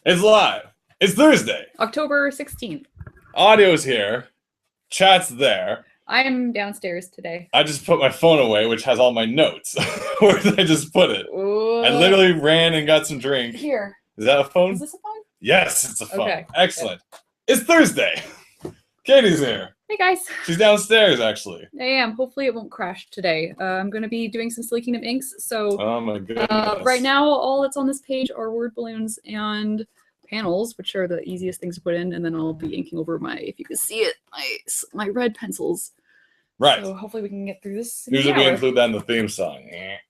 It's live. It's Thursday. October 16th. Audio's here. Chat's there. I am downstairs today. I just put my phone away, which has all my notes. Where did I just put it? I literally ran and got some drink. Here. Is that a phone? Is this a phone? Yes, it's a phone. Okay. Excellent. Yeah. It's Thursday. Katie's here. Hey, guys. She's downstairs, actually. I am. Hopefully it won't crash today. I'm going to be doing some Silly Kingdom inks. So Oh, my goodness. Right now, all that's on this page are word balloons and panels, which are the easiest things to put in. And then I'll be inking over my, if you can see it, my red pencils. Right. So hopefully we can get through this. Usually we include that in the theme song.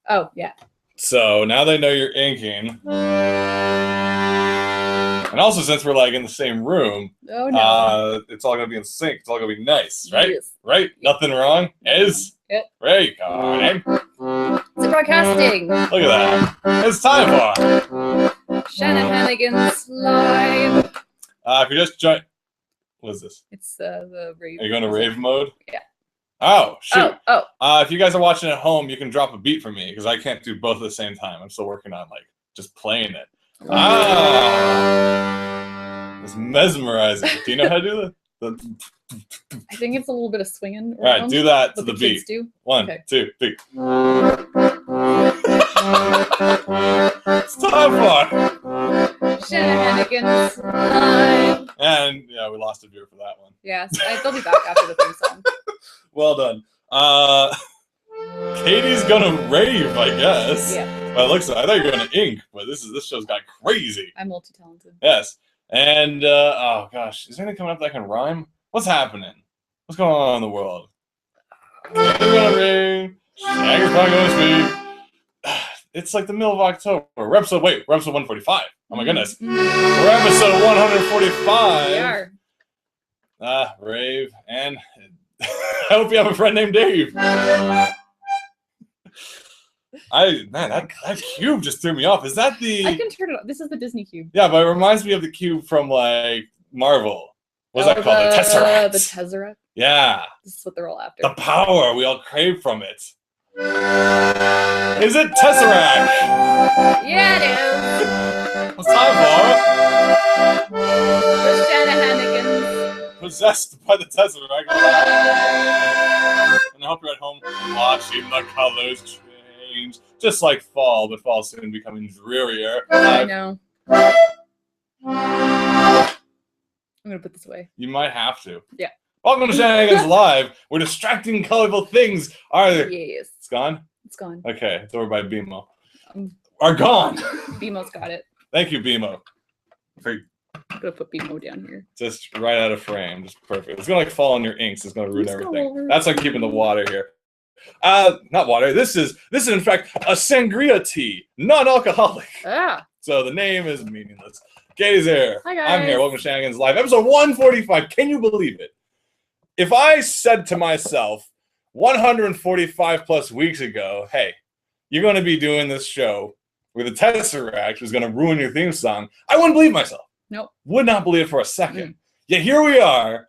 Oh, yeah. So now they know you're inking. And also, since we're like in the same room, oh, no. It's all gonna be in sync. It's all gonna be nice, right? Yes. Right? Nothing wrong? Is? Yep. Great. God. It's broadcasting. Look at that. It's time for Shanahanigans live. If you just join, what is this? It's the rave. Are you going to rave mode? Yeah. Oh, shoot. Oh. If you guys are watching at home, you can drop a beat for me because I can't do both at the same time. I'm still working on like just playing it. It's mesmerizing. Do you know how to do that? I think it's a little bit of swinging. All right, do that to the beat. Do. 1, okay. 2, 3. It's time for Shanahanigans live. And yeah, we lost a viewer for that one. Yeah, they'll be back after the theme song. Well done. Katie's gonna rave, I guess. Yeah. Well, it looks like, I thought you were gonna ink, but this show's got crazy. I'm multi-talented. Yes. And oh gosh, is there anything coming up that can rhyme? What's happening? What's going on in the world? Katie's gonna rave. Shaggy's probably gonna speak. It's like the middle of October. We're episode 145. Oh my goodness. We're episode 145. We are. Rave. And I hope you have a friend named Dave. That cube just threw me off. Is that the... I can turn it off. This is the Disney cube. Yeah, but it reminds me of the cube from, like, Marvel. What's that called? The Tesseract. The Tesseract? Yeah. This is what they're all after. The power we all crave from it. Is it Tesseract? Yeah, it is. What's time for? The Shanahanigans. Possessed by the Tesseract. And I hope you're at home watching the colors change. Just like fall, but fall soon becoming drearier. I know. I'm going to put this away. You might have to. Yeah. Welcome to Shenanigans Live, where distracting, colorful things are... Yes. It's gone? It's gone. Okay, it's over by BMO. Are gone! BMO's got it. Thank you, BMO. I'm going to put BMO down here. Just right out of frame. Just perfect. It's going to like fall on your inks. It's going to ruin everything. Over. That's like keeping the water here. Not water. This is in fact a sangria tea, non-alcoholic. Ah. So the name is meaningless. Katie's here. Hi, guys. I'm here. Welcome to Shenanigans Live, episode 145. Can you believe it? If I said to myself 145 plus weeks ago, hey, you're going to be doing this show where the Tesseract is going to ruin your theme song, I wouldn't believe myself. Nope. Would not believe it for a second. Yet here we are,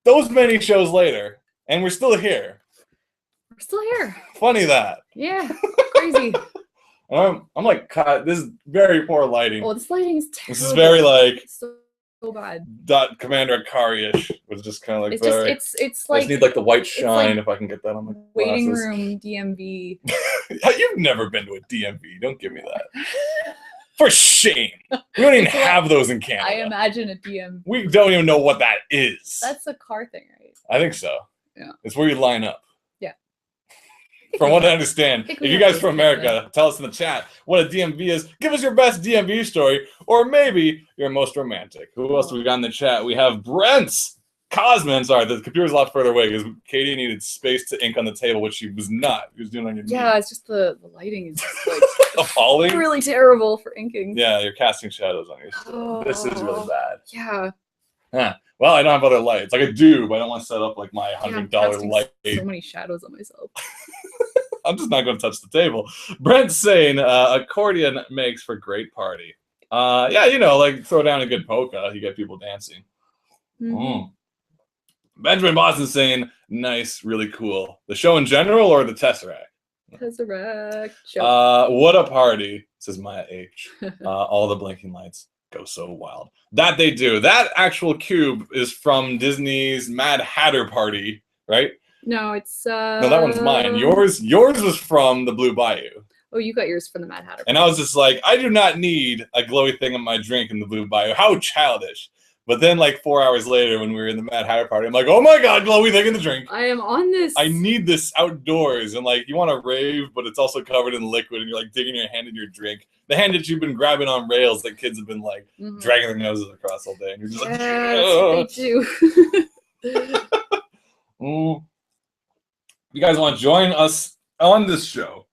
those many shows later, and we're still here. We're still here. Funny that. Yeah. Crazy. I'm like, God, this is very poor lighting. Oh, this lighting is terrible. This is very like so bad. Commander Akari-ish. Was just kind of like it's very. Just it's like I just need like the white shine like if I can get that on my waiting glasses. room DMV. You've never been to a DMV. Don't give me that. For shame. We don't even have those in Canada. I imagine a DMV. We don't even know what that is. That's a car thing, right? I think so. Yeah. It's where you line up. Yeah. From what I understand, if you guys from America, tell us in the chat what a DMV is. Give us your best DMV story, or maybe your most romantic. Who else do we got in the chat? We have Brent's Cosman. Sorry, the computer's a lot further away because Katie needed space to ink on the table, which she was not. She was doing on your knee. Yeah, it's just the lighting is just like appalling. Really terrible for inking. Yeah, you're casting shadows on yourself. Oh, this is really bad. Yeah. Huh. Well, I don't have other lights. Like I do, but I don't want to set up like my $100 light. So many shadows on myself. I'm just not going to touch the table. Brent's saying accordion makes for great party. Yeah, you know, like throw down a good polka, you get people dancing. Benjamin Boston saying nice, really cool. The show in general or the Tesseract? Tesseract show. What a party, says Maya H. All the blinking lights. go so wild. That they do. That actual cube is from Disney's Mad Hatter Party, right? No, it's No, that one's mine. Yours was from the Blue Bayou. Oh, you got yours from the Mad Hatter Party. And I was just like, I do not need a glowy thing in my drink in the Blue Bayou. How childish. But then, like 4 hours later, when we were in the Mad Hatter Party, I'm like, oh my god, glowy thing in the drink. I am on this. I need this outdoors. And like, you want to rave, but it's also covered in liquid, and you're like digging your hand in your drink. The hand that you've been grabbing on rails that kids have been like dragging their noses across all day. And you're just like, that's what they do. You guys want to join us on this show?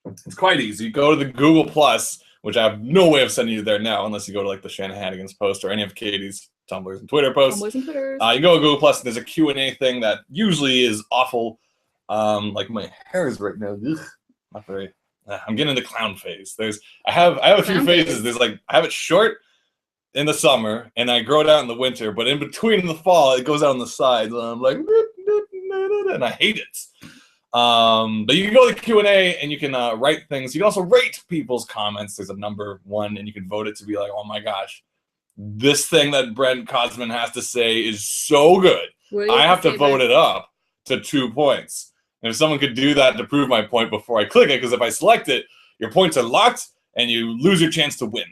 It's quite easy. Go to the Google Plus, which I have no way of sending you there now, unless you go to like the Shanahanigans post or any of Katie's Tumblrs and Twitter posts. Tumblrs and Twitters. You go to Google Plus, and there's a Q&A thing that usually is awful. Like my hair is right now. Ugh, not very. I'm getting into clown phase. I have a few phases. There's like I have it short in the summer, and I grow it out in the winter. But in between in the fall, it goes out on the sides, and I'm like, and I hate it. But you can go to the Q&A and you can write things. You can also rate people's comments. There's a number 1, and you can vote it to be like, oh my gosh, this thing that Brent Cosman has to say is so good. I have to vote it up to 2 points. And if someone could do that to prove my point before I click it, because if I select it, your points are locked and you lose your chance to win.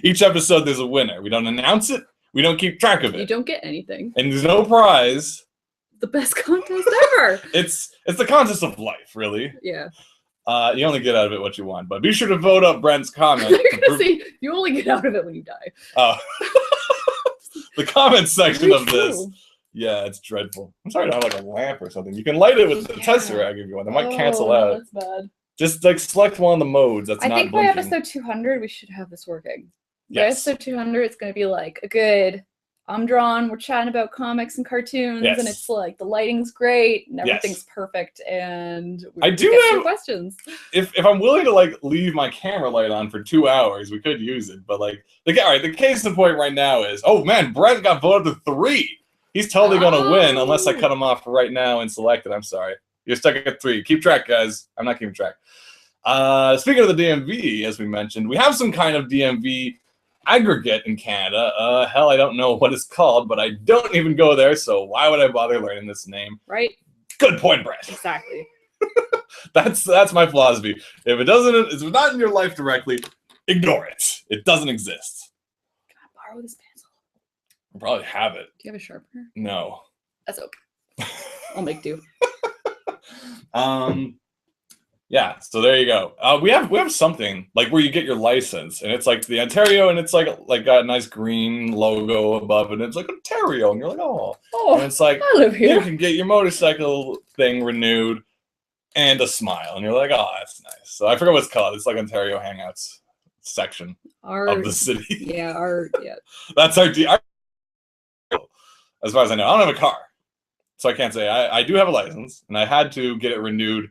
Each episode there's a winner. We don't announce it. We don't keep track of it. You don't get anything. And there's no prize. The best contest ever. It's the contest of life, really. Yeah. You only get out of it what you want, but be sure to vote up Brent's comment. I'm gonna say you only get out of it when you die. Oh. The comment section of this. Yeah, it's dreadful. I'm sorry to have like a lamp or something. You can light it with the Tesseract if you want. It might cancel out. That's bad. Just like select one of the modes that's I not think blinking. by episode 200 we should have this working. Yes. By episode 200 it's going to be like a good I'm drawn, we're chatting about comics and cartoons, and it's like the lighting's great and everything's perfect, and I do have questions. If I'm willing to like leave my camera light on for 2 hours, we could use it. But like the case in point right now is, oh man, Brent got voted to 3. He's totally gonna win unless I cut him off right now and select it. I'm sorry. You're stuck at 3. Keep track, guys. I'm not keeping track. Speaking of the DMV, as we mentioned, we have some kind of DMV aggregate in Canada. Hell, I don't know what it's called, but I don't even go there, so why would I bother learning this name? Right. Good point, Brett. Exactly. That's my philosophy. If it's not in your life directly, ignore it. It doesn't exist. Can I borrow this pencil? I probably have it. Do you have a sharpener? No. That's okay. I'll make do. Yeah, so there you go. We have something like where you get your license, and it's like the Ontario, and it's like got a nice green logo above it, and it's like Ontario, and you're like, oh, and it's like I live here. You can get your motorcycle thing renewed and a smile, and you're like, oh, that's nice. So I forget what it's called. It's like Ontario Hangouts section of the city. Yeah, That's our as far as I know. I don't have a car, so I can't say. I do have a license, and I had to get it renewed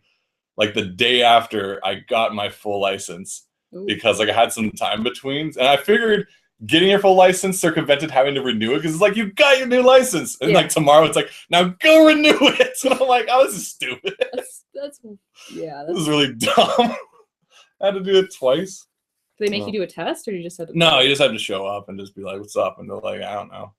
like the day after I got my full license. Ooh. Because like I had some time between, and I figured getting your full license circumvented having to renew it because it's like you got your new license, and like tomorrow it's like now go renew it. And I'm like, oh, this is stupid. That's this is really dumb. I had to do it twice. Do they make you do a test, or you just had to? No, you just have to show up and just be like, "What's up?" And they're like, "I don't know."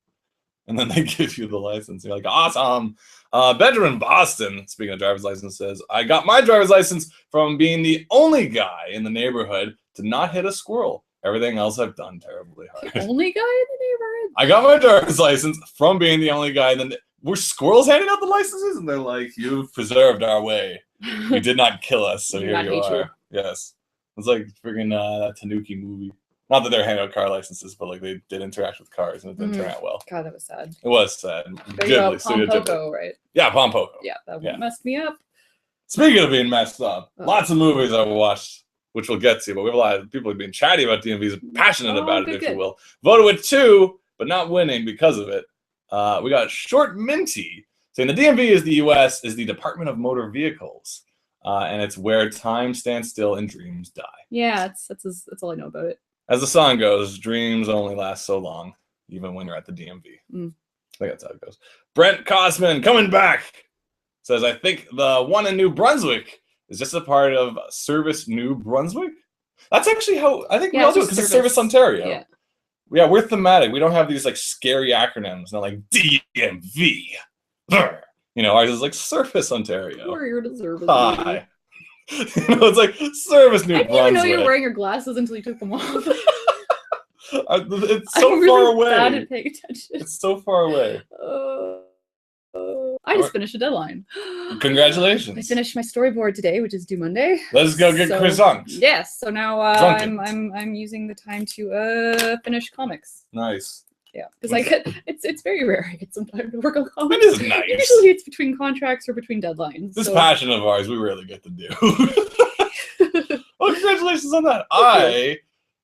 And then they give you the license. You're like, awesome. Benjamin Boston, speaking of driver's license, says, I got my driver's license from being the only guy in the neighborhood to not hit a squirrel. Everything else I've done terribly hard. The only guy in the neighborhood? I got my driver's license from being the only guy. And then were squirrels handing out the licenses? And they're like, you've preserved our way. You did not kill us, so here you are. Yes. It's like freaking that Tanuki movie. Not that they're handing out car licenses, but like they did interact with cars, and it didn't turn out well. God, that was sad. It was sad. Pompoko, right? Yeah, Pompoko. Yeah, that messed me up. Speaking of being messed up, lots of movies I've watched, which we'll get to, but we have a lot of people being chatty about DMVs, passionate about it, if you will. Voted with 2, but not winning because of it. We got Short Minty saying the DMV is the U.S. is the Department of Motor Vehicles, and it's where time stands still and dreams die. Yeah, that's all I know about it. As the song goes, dreams only last so long, even when you're at the DMV. I think that's how it goes. Brent Cosman coming back says, I think the one in New Brunswick is just a part of Service New Brunswick. That's actually how I think we Yeah, all it's do it just because it's Service Ontario. Yeah. Yeah, we're thematic. We don't have these like scary acronyms. Not like DMV. You know, ours is like Service Ontario. We're here to service. Hi. You know, it's like Service New I didn't even know you were Brunswick. wearing your glasses until you took them off. It's so I'm really far away. bad at paying attention. It's so far away. I just finished a deadline. Congratulations. I finished my storyboard today, which is due Monday. Let's go get croissants. Yes, so now I'm using the time to finish comics. Nice. Yeah, because I get it's very rare I get some time to work on comics. It is nice. Usually it's between contracts or between deadlines. This passion of ours, we rarely get to do. Well, congratulations on that. I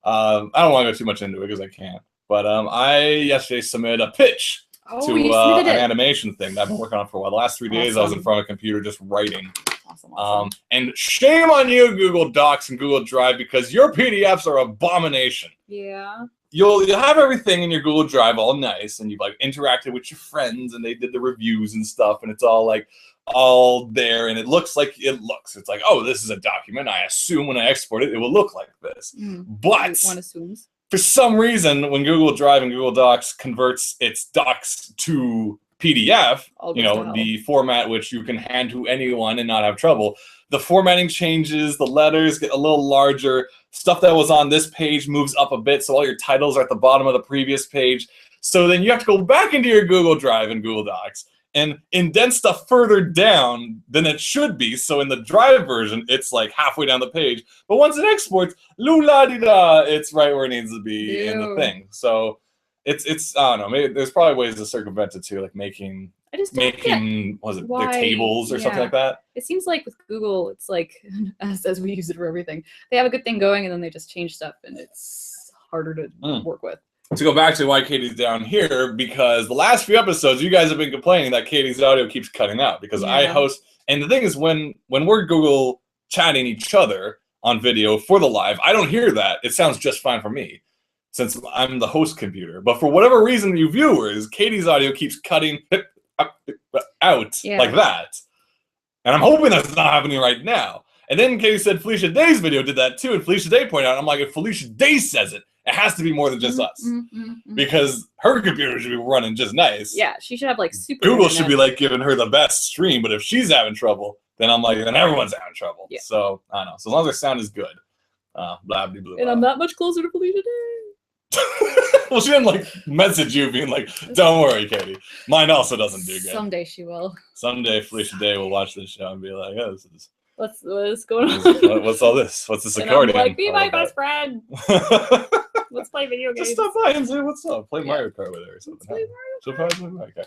don't want to go too much into it because I can't. But I yesterday submitted a pitch to an animation thing that I've been working on for a while. The last 3 days I was in front of a computer just writing. Awesome. And shame on you, Google Docs and Google Drive, because your PDFs are abomination. Yeah. You'll have everything in your Google Drive all nice, and you've like interacted with your friends, and they did the reviews and stuff, and it's all like all there, and it looks like it looks. It's like, oh, this is a document. I assume when I export it, it will look like this. But one assumes. For some reason, when Google Drive and Google Docs converts its docs to PDF, you know, the format which you can hand to anyone and not have trouble, the formatting changes, the letters get a little larger, stuff that was on this page moves up a bit, so all your titles are at the bottom of the previous page. So then you have to go back into your Google Drive and Google Docs and indent stuff further down than it should be. So in the Drive version, it's like halfway down the page. But once it exports, loo-la-di-da, it's right where it needs to be in the thing. So it's I don't know, maybe there's probably ways to circumvent it too, like making their tables or something like that. It seems like with Google, it's like as we use it for everything, they have a good thing going and then they just change stuff and it's harder to work with. To go back to why Katie's down here, because the last few episodes you guys have been complaining that Katie's audio keeps cutting out because I host, and the thing is when we're Google chatting each other on video for the live, I don't hear that. It sounds just fine for me since I'm the host computer. But for whatever reason, you viewers, Katie's audio keeps cutting out like that. And I'm hoping that's not happening right now. And then Katie said Felicia Day's video did that too, and Felicia Day pointed out, I'm like, if Felicia Day says it, it has to be more than just us. Because her computer should be running just nice. Yeah, she should have like super Google should be like giving her the best stream, but if she's having trouble, then I'm like, then everyone's having trouble. Yeah. So I don't know. So as long as their sound is good. Blah, blah, blah, blah. And I'm that much closer to Felicia Day. Well, she didn't like message you being like, don't worry, Katie. Mine also doesn't do good. Someday she will. Someday Felicia Day will watch this show and be like, oh, this is what's going on? What's all this? What's this and accordion? I'm like, be my best friend. Let's play video games. Just stop by and say what's up. Play Mario Kart with her or something. Surprisingly, okay.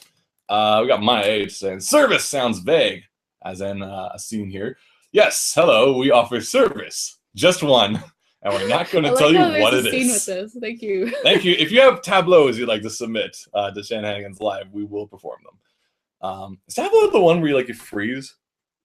We got my age saying service sounds vague, as in a scene here. Yes, hello. We offer service, just one, and we're not going to tell you what it is. With this. Thank you. Thank you. If you have tableaus you'd like to submit to Shanahanigans Live, we will perform them. Is Tableau the one where you freeze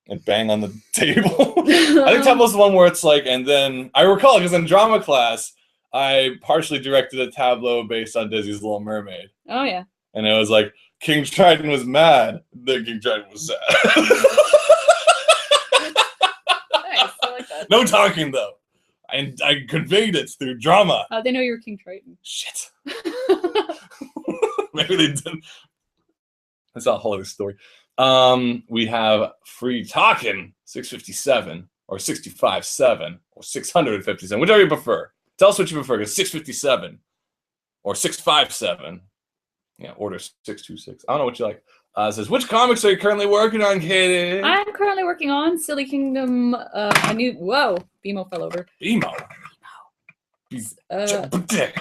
and bang on the table? I think Tableau's the one where it's like, and then I recall because in drama class, I partially directed a tableau based on Disney's Little Mermaid. Oh yeah. And it was like King Triton was mad, then King Triton was sad. Nice, I like that. No talking though. And I conveyed it through drama. They know you were King Triton. Shit. Maybe they didn't. That's a whole other story. We have free talking 657 or 657 or 657, whichever you prefer. Tell us what you prefer, because 657 or 657. Yeah, order 626. I don't know what you like. It says, which comics are you currently working on, Katie? I'm currently working on Silly Kingdom. BMO fell over. BMO.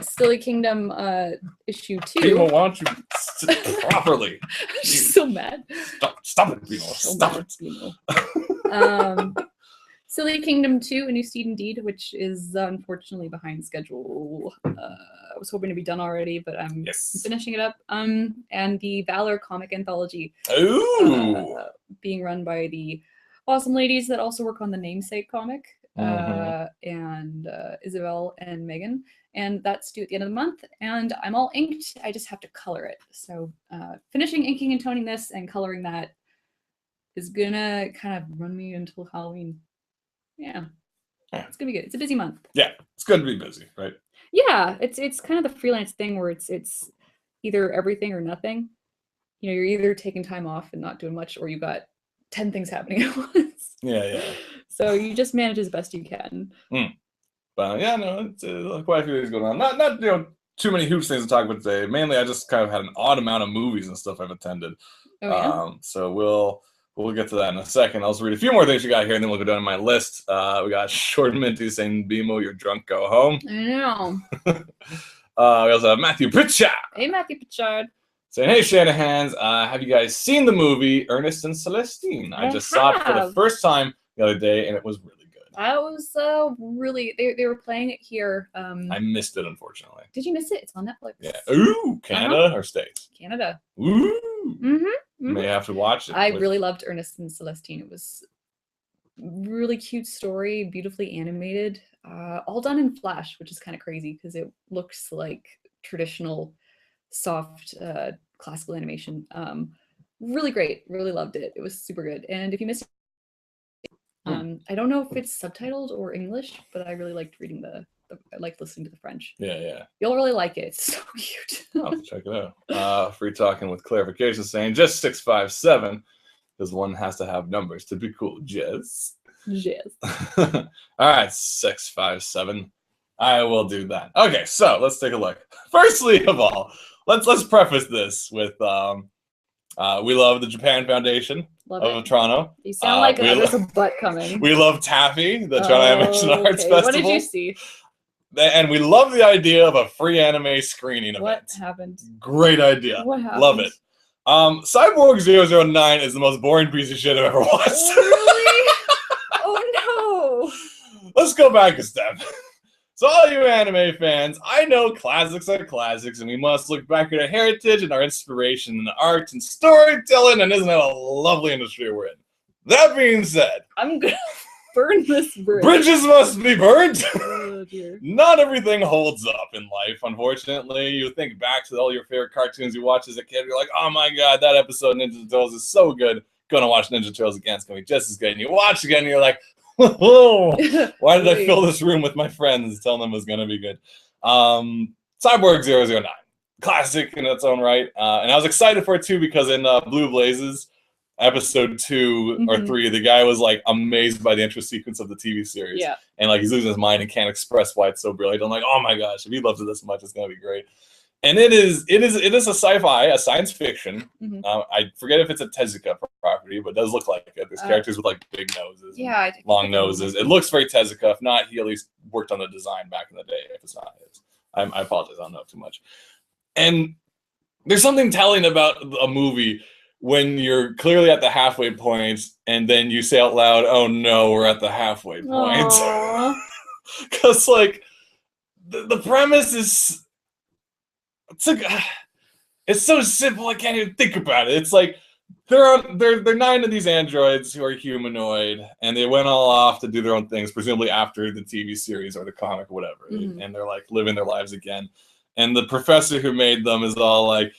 Silly Kingdom issue 2. BMO, why don't you sit properly? She's so mad. Stop it, BMO. Stop it. Silly Kingdom 2, A New Seed Indeed, which is unfortunately behind schedule. I was hoping to be done already, but I'm finishing it up. And the Valor comic anthology, being run by the awesome ladies that also work on the Namesake comic, and Isabel and Megan. And that's due at the end of the month. And I'm all inked. I just have to color it. So finishing inking and toning this and coloring that is gonna kind of run me until Halloween. Yeah. It's gonna be good. It's a busy month. Yeah, it's going to be busy, right? Yeah, it's kind of the freelance thing where it's either everything or nothing. You're either taking time off and not doing much, or you got 10 things happening at once. Yeah. So you just manage as best you can. But yeah, no, it's quite a few things going on. Not too many huge things to talk about today. Mainly, I just kind of had an odd amount of movies and stuff I've attended. Oh, yeah? So we'll get to that in a second. I'll just read a few more things you got here, and then we'll go down to my list. We got Short Minty saying, "Bimo, you're drunk, go home." I know. We also have Matthew Pritchard. Hey, Matthew Pritchard. Saying, "Hey, Shanahan's, have you guys seen the movie Ernest and Celestine? I just saw it for the first time the other day, and it was really good." That was really, they were playing it here. I missed it, unfortunately. Did you miss it? It's on Netflix. Yeah. Ooh, Canada or States? Canada. Ooh. Mm-hmm. May have to watch it. I really loved Ernest and Celestine. It was really cute story, beautifully animated, all done in Flash, which is kind of crazy because it looks like traditional soft classical animation. Really great. Really loved it. It was super good. And if you missed I don't know if it's subtitled or English, but I really liked reading I liked listening to the French. Yeah. You'll really like it. It's so cute. I'll have to check it out. Free talking with clarification saying just 657 because one has to have numbers to be cool. Jizz. All right, 657. I will do that. Okay, so let's take a look. Firstly of all, let's preface this with we love the Japan Foundation of Toronto. You sound like there's a butt coming. We love Taffy, the Toronto Animation Arts Festival. What did you see? And we love the idea of a free anime screening event. What happened? Great idea. What happened? Love it. Cyborg 009 is the most boring piece of shit I've ever watched. Really? Oh no. Let's go back a step. So all you anime fans, I know classics are classics, and we must look back at our heritage and our inspiration in art and storytelling, and isn't that a lovely industry we're in? That being said, I'm gonna burn this bridge. Bridges must be burned. Oh dear. Not everything holds up in life, unfortunately. You think back to all your favorite cartoons you watched as a kid, you're like, oh my god, that episode of Ninja Turtles is so good. Gonna watch Ninja Turtles again, it's gonna be just as good. And you watch again, and you're like, whoa, why did I fill this room with my friends telling them it was going to be good? Cyborg 009, classic in its own right. And I was excited for it too because in Blue Blazes, episode 2 or 3, the guy was like amazed by the intro sequence of the TV series. Yeah. And like he's losing his mind and can't express why it's so brilliant. I'm like, oh my gosh, if he loves it this much, it's going to be great. And it is a sci-fi, a science fiction. I forget if it's a Tezuka property, but it does look like it. There's characters with like big noses, long noses. It looks very Tezuka. If not, he at least worked on the design back in the day. If it's not his, I apologize. I don't know too much. And there's something telling about a movie when you're clearly at the halfway point, and then you say out loud, "Oh no, we're at the halfway point," because like the premise is. It's so simple I can't even think about it. It's like there are 9 of these androids who are humanoid, and they went all off to do their own things, presumably after the TV series or the comic or whatever. And they're like living their lives again. And the professor who made them is all like,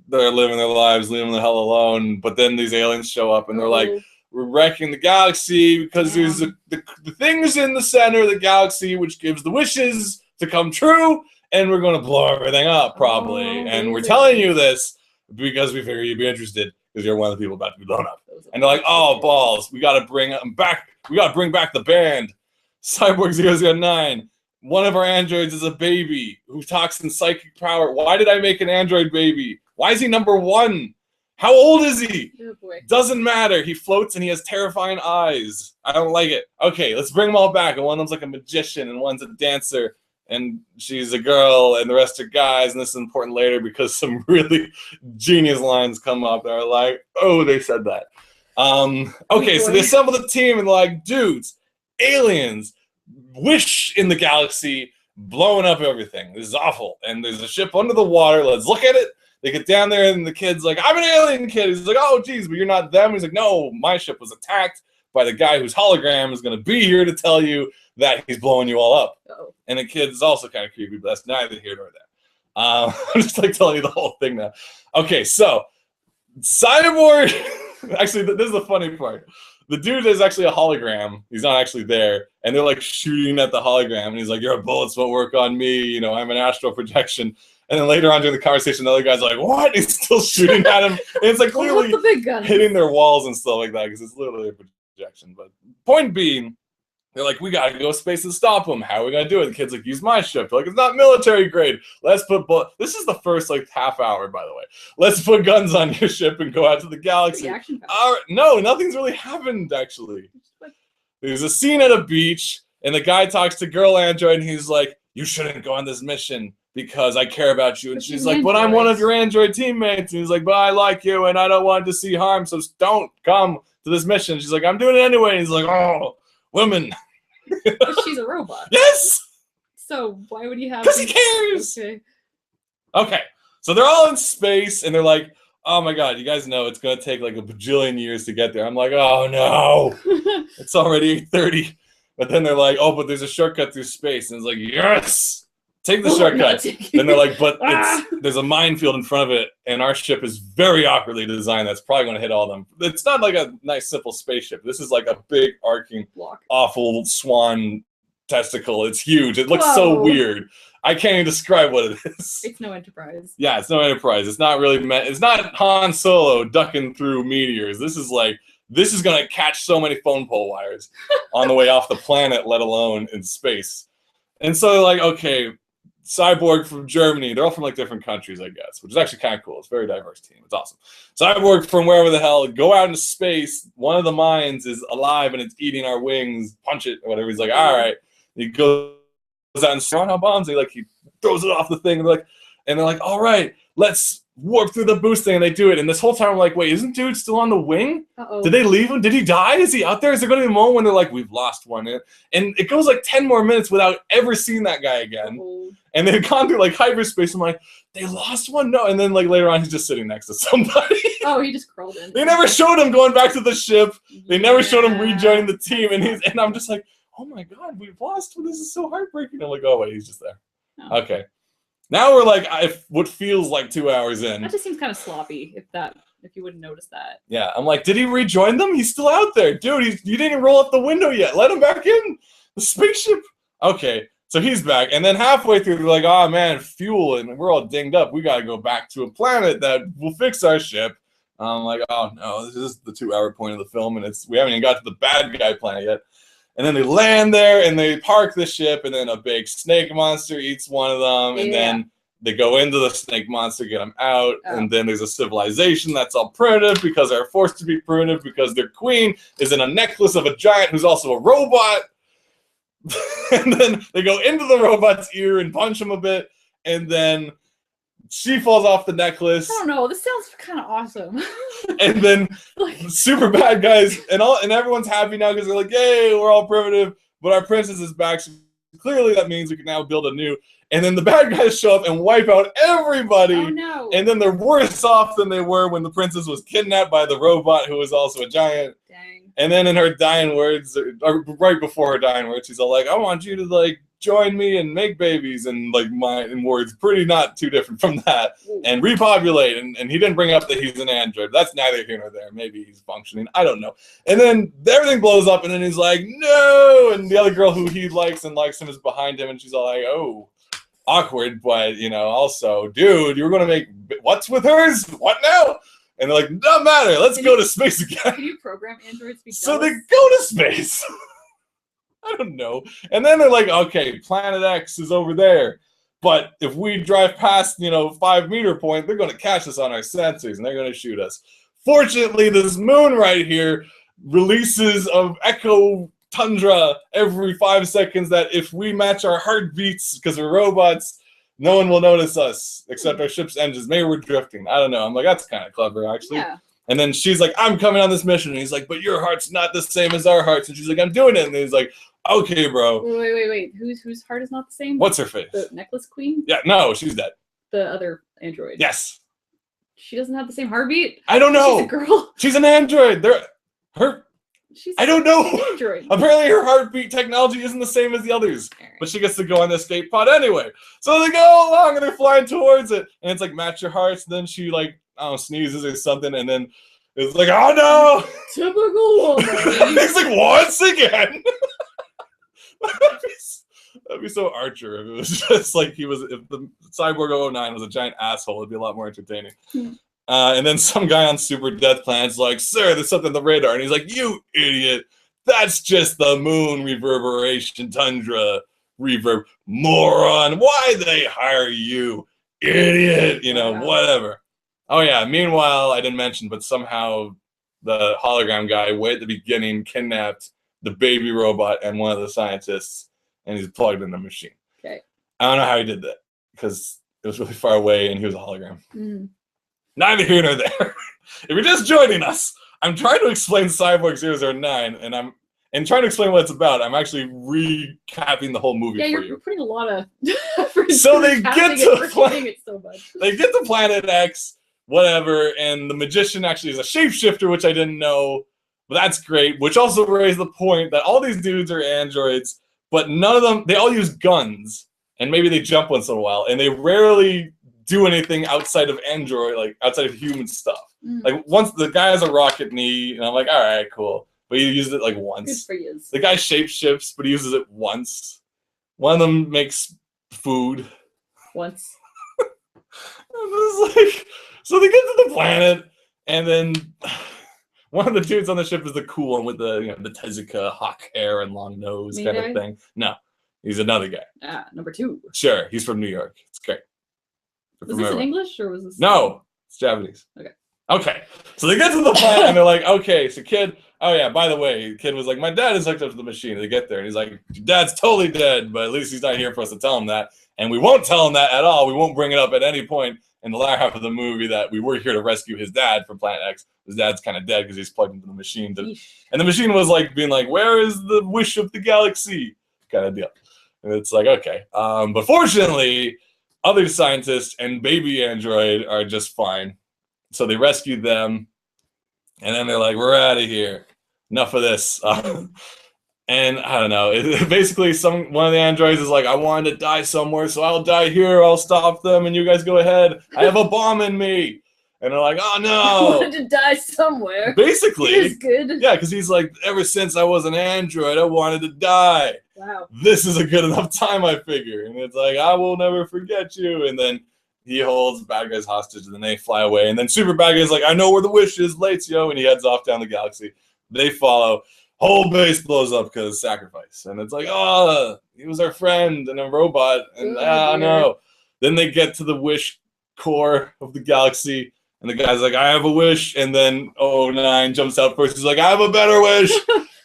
they're living their lives, leaving the hell alone. But then these aliens show up and they're like, we're wrecking the galaxy because there's the things in the center of the galaxy which gives the wishes to come true. And we're going to blow everything up, probably. And we're telling you this because we figure you'd be interested because you're one of the people about to be blown up. And they're like, oh, balls. We got to bring them back. We got to bring back the band. Cyborg 009. One of our androids is a baby who talks in psychic power. Why did I make an android baby? Why is he number 1? How old is he? Oh, boy. Doesn't matter. He floats and he has terrifying eyes. I don't like it. Okay, let's bring them all back. And one of them's like a magician and one's a dancer. And she's a girl, and the rest are guys, and this is important later because some really genius lines come up that are like, oh, they said that. Okay, so they assemble the team, and they're like, dudes, aliens, wish in the galaxy, blowing up everything. This is awful. And there's a ship under the water. Let's look at it. They get down there, and the kid's like, I'm an alien kid. He's like, oh, geez, but you're not them. He's like, no, my ship was attacked by the guy whose hologram is going to be here to tell you that he's blowing you all up. And the kid's also kind of creepy, but that's neither here nor there. I'm just like telling you the whole thing now. Okay, so Cyborg, actually, this is the funny part. the dude is actually a hologram. He's not actually there. And they're like shooting at the hologram. And he's like, your bullets won't work on me. You know, I'm an astral projection. And then later on during the conversation, the other guy's like, what? He's still shooting at him. And it's like clearly the big gun? Hitting their walls and stuff like that because it's literally a projection. But point being, they're like, we got to go space and stop them. How are we going to do it? The kid's like, use my ship. They're like, it's not military grade. Let's put this is the first like half hour, by the way. Let's put guns on your ship and go out to the galaxy. No, nothing's really happened, actually. There's a scene at a beach, and the guy talks to girl android, and he's like, you shouldn't go on this mission because I care about you. And she's like, but I'm one of your android teammates. And he's like, but I like you, and I don't want to see harm, so don't come to this mission. She's like, I'm doing it anyway. And he's like, oh, women. But she's a robot. Yes! So why would you have... Because he cares! Okay, so they're all in space, and they're like, oh my god, you guys know it's going to take like a bajillion years to get there. I'm like, oh no! It's already 8:30. But then they're like, oh, but there's a shortcut through space. And it's like, yes! Take the shortcut. Then they're like, but there's a minefield in front of it, and our ship is very awkwardly designed. That's probably going to hit all of them. It's not like a nice, simple spaceship. This is like a big, arcing, awful swan testicle. It's huge. It looks so weird. I can't even describe what it is. It's no Enterprise. Yeah, it's no Enterprise. It's not really it's not Han Solo ducking through meteors. This is going to catch so many phone pole wires on the way off the planet, let alone in space. And so they're like, okay, Cyborg from Germany. They're all from like different countries, I guess, which is actually kind of cool. It's a very diverse team. It's awesome. Cyborg from wherever the hell, go out into space. One of the mines is alive and it's eating our wings. Punch it or whatever. He's like, all right. He goes out and throws out bombs. He throws it off the thing. And they're like, all right, let's warp through the boost thing. And they do it. And this whole time I'm like, wait, isn't dude still on the wing? Did they leave him? Did he die? Is he out there? Is there going to be a moment when they're like, we've lost one? And it goes like 10 more minutes without ever seeing that guy again. And they've gone through like hyperspace. I'm like, they lost one? No. And then like later on, he's just sitting next to somebody. Oh, he just crawled in. They never showed him going back to the ship. They never showed him rejoining the team. And I'm just like, oh my God, we've lost one. This is so heartbreaking. I'm like, oh wait, he's just there. Oh. Okay. Now we're like, what feels like 2 hours in. That just seems kind of sloppy, if you wouldn't notice that. Yeah, I'm like, did he rejoin them? He's still out there. Dude, you didn't even roll up the window yet. Let him back in. The spaceship. Okay, so he's back. And then halfway through, they're like, oh man, fuel, and we're all dinged up. We got to go back to a planet that will fix our ship. I'm like, oh no, this is the 2 hour point of the film, and we haven't even got to the bad guy planet yet. And then they land there, and they park the ship, and then a big snake monster eats one of them, and then they go into the snake monster, get them out, and then there's a civilization that's all primitive because they're forced to be primitive because their queen is in a necklace of a giant who's also a robot. And then they go into the robot's ear and punch him a bit, and then she falls off the necklace. I don't know. This sounds kind of awesome. And then super bad guys, and everyone's happy now because they're like, yay, we're all primitive, but our princess is back. So clearly that means we can now build a new. And then the bad guys show up and wipe out everybody. Oh no. And then they're worse off than they were when the princess was kidnapped by the robot who was also a giant. Dang. And then in her dying words, or right before her dying words, she's all like, I want you to join me and make babies, and in words pretty not too different from that. Ooh. And repopulate. And he didn't bring up that he's an android. That's neither here nor there. Maybe he's functioning. I don't know. And then everything blows up, and then he's like, no. And the other girl who he likes and likes him is behind him, and she's all like, oh, awkward, but also, dude, you were gonna make what's with hers? What now? And they're like, doesn't matter. Let's go to space again. Can you program androids to be so they go to space. I don't know. And then they're like, okay, Planet X is over there. But if we drive past, 5 meter point, they're going to catch us on our sensors and they're going to shoot us. Fortunately, this moon right here releases of echo tundra every 5 seconds that if we match our heartbeats because we're robots, no one will notice us except our ship's engines. Maybe we're drifting. I don't know. I'm like, that's kind of clever, actually. Yeah. And then she's like, I'm coming on this mission. And he's like, but your heart's not the same as our hearts. And she's like, I'm doing it. And he's like, okay, bro. Wait. Whose heart is not the same? What's her face? The necklace queen? Yeah, no, she's dead. The other android. Yes. She doesn't have the same heartbeat? I don't know. She's a girl. She's an android. I don't know. Android. Apparently her heartbeat technology isn't the same as the others. Right. But she gets to go on the escape pod anyway. So they go along and they're flying towards it. And it's like, match your hearts. And then she sneezes or something. And then It's like, oh no! Typical woman. He's like, once again. That'd be so Archer if it was just like if the Cyborg 009 was a giant asshole, it'd be a lot more entertaining. And then some guy on Super Death Planet's like, sir, there's something on the radar. And he's like, you idiot. That's just the moon reverberation tundra reverb. Moron. Why'd they hire you? Idiot. You know, whatever. Oh, yeah. Meanwhile, I didn't mention, but somehow the hologram guy way at the beginning kidnapped the baby robot and one of the scientists, and he's plugged in the machine. Okay. I don't know how he did that because it was really far away and he was a hologram. Neither here nor there. If you're just joining us, I'm trying to explain Cyborg 009, and trying to explain what it's about. I'm actually recapping the whole movie for you. Yeah, you're putting a lot of effort. So they get to Planet X, whatever, and the magician actually is a shapeshifter, which I didn't know, but that's great. Which also raised the point that all these dudes are androids, but none of them, they all use guns, and maybe they jump once in a while, and they rarely do anything outside of android, like outside of human stuff. Like once the guy has a rocket knee, and I'm like, all right, cool. But he used it like once. Good for you. The guy shapeshifts, but he uses it once. One of them makes food. Once. Like, so they get to the planet, and then one of the dudes on the ship is the cool one with the the Tezuka hawk hair and long nose kind of thing. No, he's another guy. Number 2. Sure, he's from New York. It's great. Was this in English or was this? No, it's Japanese. Okay. So they get to the planet and they're like, okay, so kid, oh yeah, by the way, kid was like, my dad is hooked up to the machine. They get there and he's like, your dad's totally dead, but at least he's not here for us to tell him that. And we won't tell him that at all. We won't bring it up at any point in the latter half of the movie that we were here to rescue his dad from Planet X. His dad's kind of dead because he's plugged into the machine. And the machine was like being like, where is the wish of the galaxy? Kind of deal. And it's like, okay. But fortunately, other scientists and baby android are just fine. So they rescued them. And then they're like, we're out of here. Enough of this. And I don't know. Basically, one of the androids is like, I wanted to die somewhere, so I'll die here. I'll stop them, and you guys go ahead. I have a bomb in me. And they're like, oh, no. I wanted to die somewhere. Basically. It is good. Yeah, because he's like, ever since I was an android, I wanted to die. Wow. This is a good enough time, I figure. And it's like, I will never forget you. And then he holds bad guys hostage, and then they fly away. And then super bad guy's like, I know where the wish is, Latio. And he heads off down the galaxy. They follow. Whole base blows up because of sacrifice. And it's like, oh, he was our friend and a robot. And no. Then they get to the wish core of the galaxy. And the guy's like, I have a wish. And then 009 jumps out first. He's like, I have a better wish.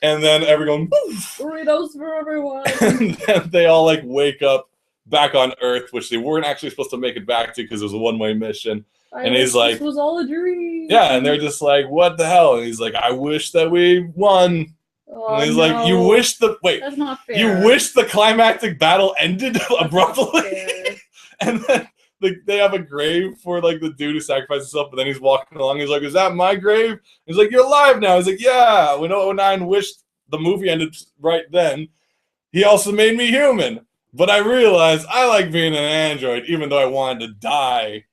And then everyone, Burritos for everyone. And then they all like wake up back on Earth, which they weren't actually supposed to make it back to because it was a one-way mission. And he's like, this was all a dream. Yeah, and they're just like, what the hell? And he's like, I wish that we won. Oh, and he's like, you wish that's not fair. You wish the climactic battle ended abruptly? And then they have a grave for like the dude who sacrificed himself, but then he's walking along. He's like, is that my grave? He's like, you're alive now. He's like, yeah. When 009 wished the movie ended right then, he also made me human. But I realized I like being an android, even though I wanted to die.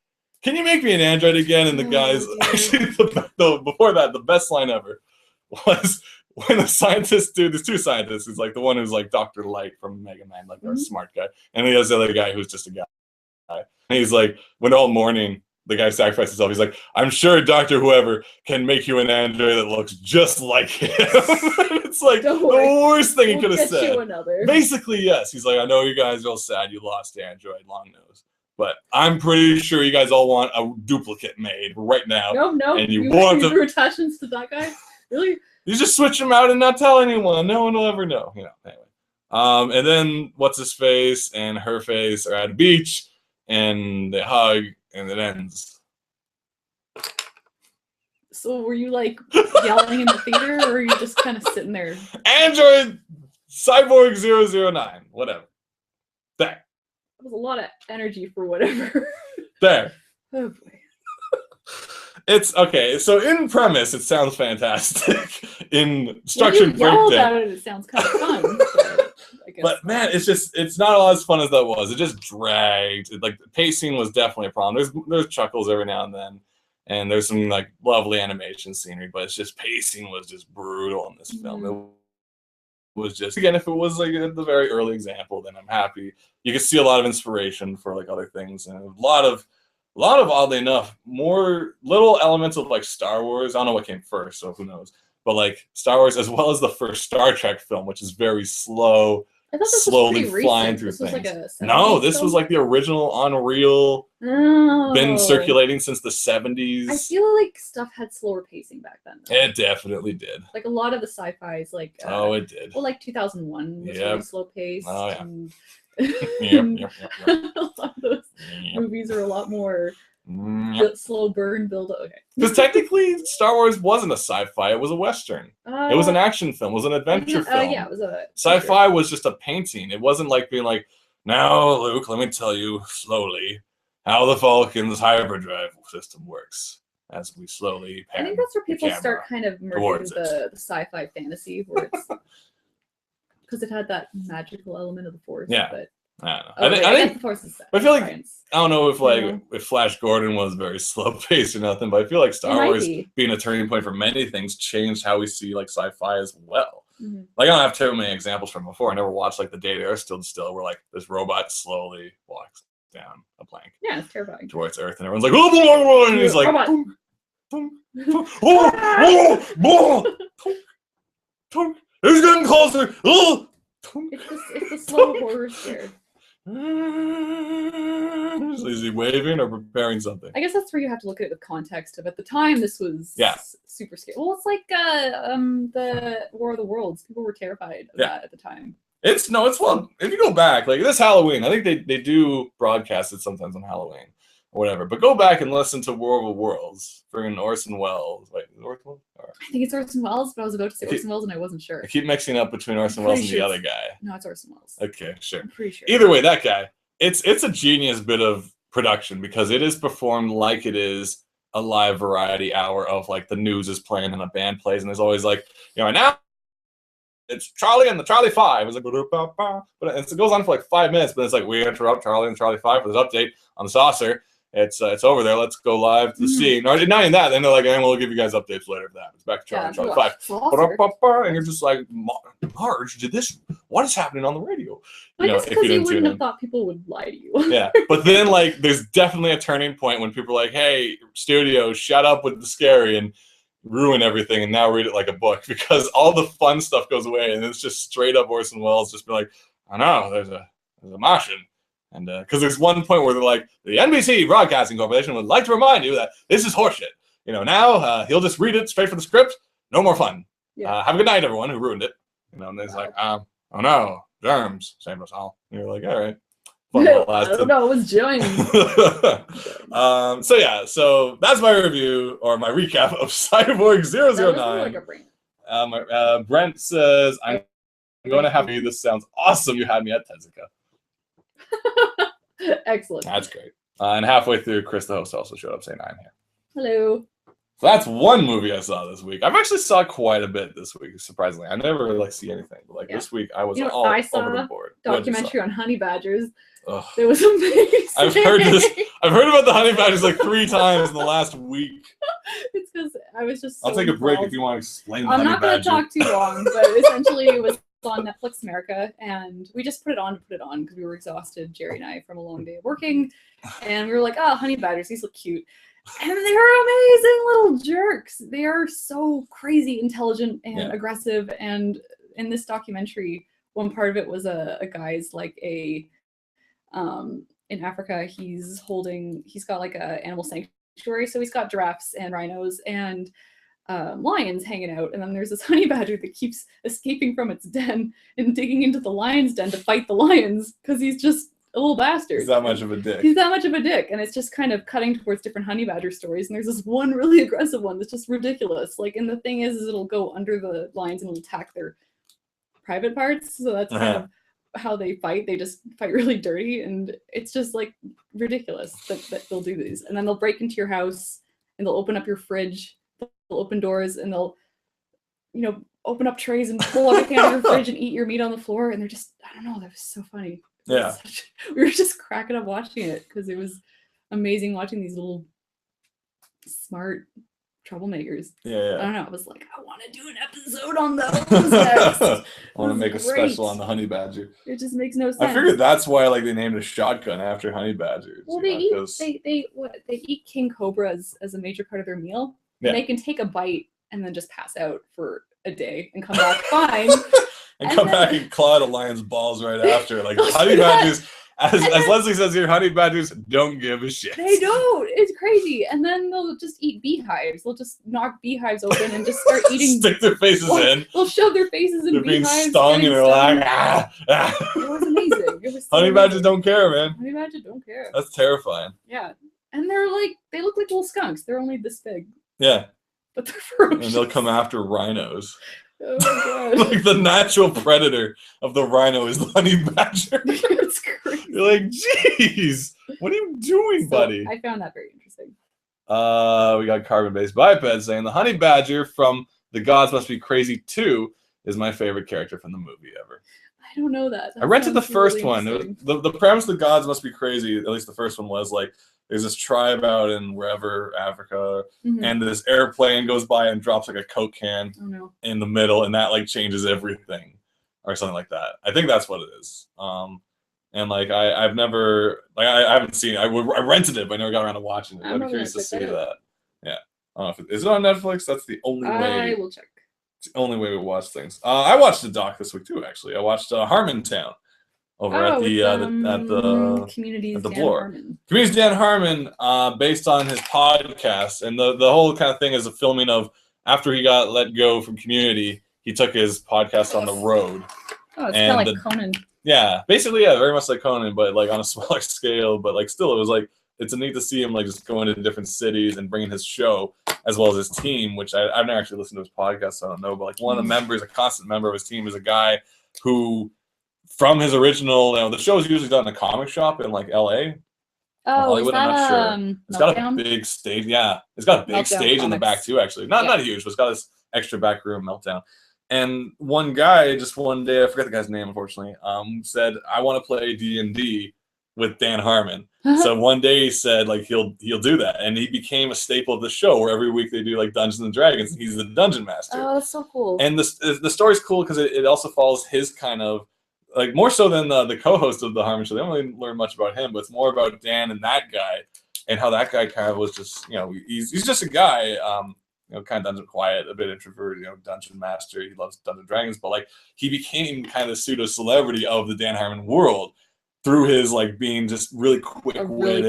Can you make me an android again? And the guys, actually, before that, the best line ever was when the scientist dude, there's two scientists. He's like the one who's like Dr. Light from Mega Man, like our smart guy. And he has the other guy who's just a guy. And he's like, when all morning, the guy sacrificed himself. He's like, I'm sure Dr. Whoever can make you an android that looks just like him. It's like the worst thing he could have said. Basically, yes. He's like, I know you guys are all sad you lost Android Long Nose. But I'm pretty sure you guys all want a duplicate made right now. No. And you want drew attachments to that guy? Really? You just switch them out and not tell anyone. No one will ever know. Anyway. And then what's his face and her face are at a beach and they hug and it ends. So were you like yelling in the theater or were you just kind of sitting there? Android Cyborg 009. Whatever. There. That was a lot of energy for whatever. There. Oh boy. It's okay. So in premise, it sounds fantastic. In structured breakdown, it sounds kind of fun. But man, it's not as fun as that was. It just dragged. Like the pacing was definitely a problem. There's chuckles every now and then, and there's some like lovely animation scenery, but it's just pacing was just brutal in this film. It was just, again, if it was like the very early example, then I'm happy. You can see a lot of inspiration for like other things, and a lot of oddly enough, more little elements of like Star Wars. I don't know what came first, so who knows. But like Star Wars, as well as the first Star Trek film, which is very slow, I thought this slowly was flying recent. through This was things. like a No, this film? was like the original Unreal. Oh. Been circulating since the 70s. I feel like stuff had slower pacing back then, though. It definitely did. Like a lot of the sci-fi's, like it did. Well, like 2001 was really slow paced. Oh yeah. And Yep. a lot of those movies are a lot more slow burn build. Okay. Because technically, Star Wars wasn't a sci-fi; it was a western. It was an action film. It was an adventure film. Yeah, it was a. Sci-fi was just a painting. It wasn't like being like, now, Luke, let me tell you slowly how the Falcon's hyperdrive system works as we slowly pan. I think that's where people start kind of merging the sci-fi fantasy, where it's because it had that magical element of the Force. Yeah. But I don't know. I think the Force is I feel like science. I don't know if if Flash Gordon was very slow paced or nothing, but I feel like Star Wars being a turning point for many things changed how we see like sci-fi as well. Mm-hmm. Like I don't have too many examples from before. I never watched like The Day They Are Still Still, where like this robot slowly walks down a plank. Yeah, it's terrifying. Towards Earth, and everyone's like, oh, and he's like, boom, boom, he's getting closer. It's a slow horror scare. Is he waving or preparing something? I guess that's where you have to look at it with context of at the time this was super scary. Well, it's like the War of the Worlds. People were terrified of that at the time. It's well, if you go back, like this Halloween, I think they do broadcast it sometimes on Halloween or whatever. But go back and listen to War of the Worlds for Orson Welles. Wait, is it Orson Welles? I think it's Orson Welles, but I was about to say Orson Welles and I wasn't sure. I keep mixing up between Orson Welles and the other guy. No, it's Orson Welles. Okay, sure. I'm pretty sure. Either way, that guy. It's a genius bit of production because it is performed like it is a live variety hour of like the news is playing and a band plays, and there's always like, and now it's Charlie and the Charlie Five. It's like, but it goes on for like 5 minutes, but it's like, we interrupt Charlie and Charlie Five for this update on the saucer. It's over there. Let's go live to the scene. Or not even that. Then they're like, and we'll give you guys updates later for that. It's back to Charlie and Charlie 5. And you're just like, Marge, did this? What is happening on the radio? I guess because you wouldn't have thought people would lie to you. Yeah, but then like, there's definitely a turning point when people are like, hey, studio, shut up with the scary and ruin everything, and now read it like a book, because all the fun stuff goes away, and it's just straight up Orson Welles just be like, I know there's a Martian. And because there's one point where they're like, the NBC Broadcasting Corporation would like to remind you that this is horseshit. Now he'll just read it straight from the script. No more fun. Yeah. Have a good night, everyone who ruined it. And he's like, oh no, germs, same us all. And you're like, all right. I don't know, it was Jones. So that's my review or my recap of Cyborg 009. Brent says, I'm going to have you. This sounds awesome. You had me at Tezuka. Excellent. That's great. And halfway through, Chris, the host, also showed up saying I'm here. Hello. So that's one movie I saw this week. I've actually saw quite a bit this week, surprisringly. I never really see anything, but this week I was all over the board. Documentary on honey badgers. Ugh. It was amazing. I've heard about the honey badgers like 3 times in the last week. It's because I was just. I'll take a break if you want to explain. I'm not going to talk too long, but essentially it was on Netflix America, and we just put it on because we were exhausted, Jerry and I, from a long day of working, and we were like, oh, honey badgers, these look cute. And they're amazing little jerks. They are so crazy intelligent and aggressive. And in this documentary, one part of it was a guy's like in Africa, he's got like a animal sanctuary. So he's got giraffes and rhinos and lions hanging out. And then there's this honey badger that keeps escaping from its den and digging into the lion's den to fight the lions because he's just a little bastard. He's that much of a dick. And it's just kind of cutting towards different honey badger stories. And there's this one really aggressive one that's just ridiculous. Like, and the thing is it'll go under the lions and it'll attack their private parts. So that's kind of how they fight. They just fight really dirty, and it's just like ridiculous that they'll do these. And then they'll break into your house and they'll open up your fridge. They'll open doors and they'll, open up trays and pull everything out of your fridge and eat your meat on the floor. And they're just, I don't know, that was so funny. Yeah. We were just cracking up watching it because it was amazing watching these little smart troublemakers. Yeah. I don't know. I was like, I want to do an episode on those next. I want to make a special on the honey badger. It just makes no sense. I figured that's why like they named a shotgun after honey badgers. Well, they eat king cobras as a major part of their meal. And they can take a bite and then just pass out for a day and come back fine. and come back and claw at a lion's balls right after. Like honey badgers. As Leslie says here, honey badgers don't give a shit. They don't. It's crazy. And then they'll just eat beehives. They'll just knock beehives open and just start eating. Stick their faces in. They'll shove their faces in beehives. They're being stung and they're like, It was amazing. It was so honey badgers don't care, man. Honey badgers don't care. That's terrifying. Yeah. And they look like little skunks. They're only this big. Yeah. But they're ferocious. And they'll come after rhinos. Oh my god. Like the natural predator of the rhino is the honey badger. It's crazy. You're like, geez, what are you doing, buddy? I found that very interesting. We got carbon-based biped saying the honey badger from The Gods Must Be Crazy 2 is my favorite character from the movie ever. I don't know that. I rented the first really one. The premise of The Gods Must Be Crazy, at least the first one, was like, there's this tribe out in wherever, Africa, and this airplane goes by and drops like a Coke can in the middle, and that like changes everything, or something like that. I think that's what it is. And like I've never, like I haven't seen it. I rented it, but I never got around to watching it. I'd be curious to see that. Yeah. I don't know if is it on Netflix? That's the only way. I will check. It's the only way we watch things. I watched the doc this week too. Actually, I watched Harmontown. Over at the Community's at the Dan Bloor. Harmon. Community's Dan Harmon, based on his podcast, and the whole kind of thing is a filming of after he got let go from Community, he took his podcast on the road. Oh, it's kind of like Conan. Yeah, basically, yeah, very much like Conan, but like on a smaller scale. But like still, it was like it's neat to see him like just going to different cities and bringing his show as well as his team, which I've never actually listened to his podcast, so I don't know. But like one of the members, a constant member of his team, is a guy who. From his original, the show is usually done in a comic shop in like LA. Oh, Hollywood, I'm not sure. It's got a Meltdown? big stage. Yeah, it's got a big Meltdown stage in the back too. Actually, not huge, but it's got this extra back room. Meltdown. And one guy, just one day, I forget the guy's name, unfortunately, said, "I want to play D&D with Dan Harmon." So one day he said, like he'll do that, and he became a staple of the show. Where every week they do like Dungeons and Dragons, and he's the dungeon master. Oh, that's so cool. And the story's cool because it also follows his kind of. Like more so than the co-host of the Harmon Show. They don't really learn much about him, but it's more about Dan and that guy and how that guy kind of was just, he's just a guy, kind of quiet, a bit introverted, dungeon master. He loves Dungeons and Dragons, but like he became kind of pseudo celebrity of the Dan Harmon world through his like being just really quick-witted, really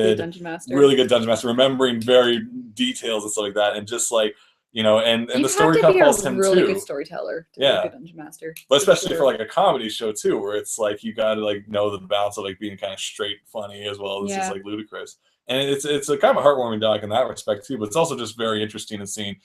good dungeon master, remembering very details and stuff like that, and just like. And the story kind of follows him too. Really good storyteller to be a good dungeon master. But especially for like a comedy show too, where it's like you got to like know the balance of like being kind of straight funny as well as just like ludicrous. And it's a kind of a heartwarming doc in that respect too. But it's also just very interesting in seeing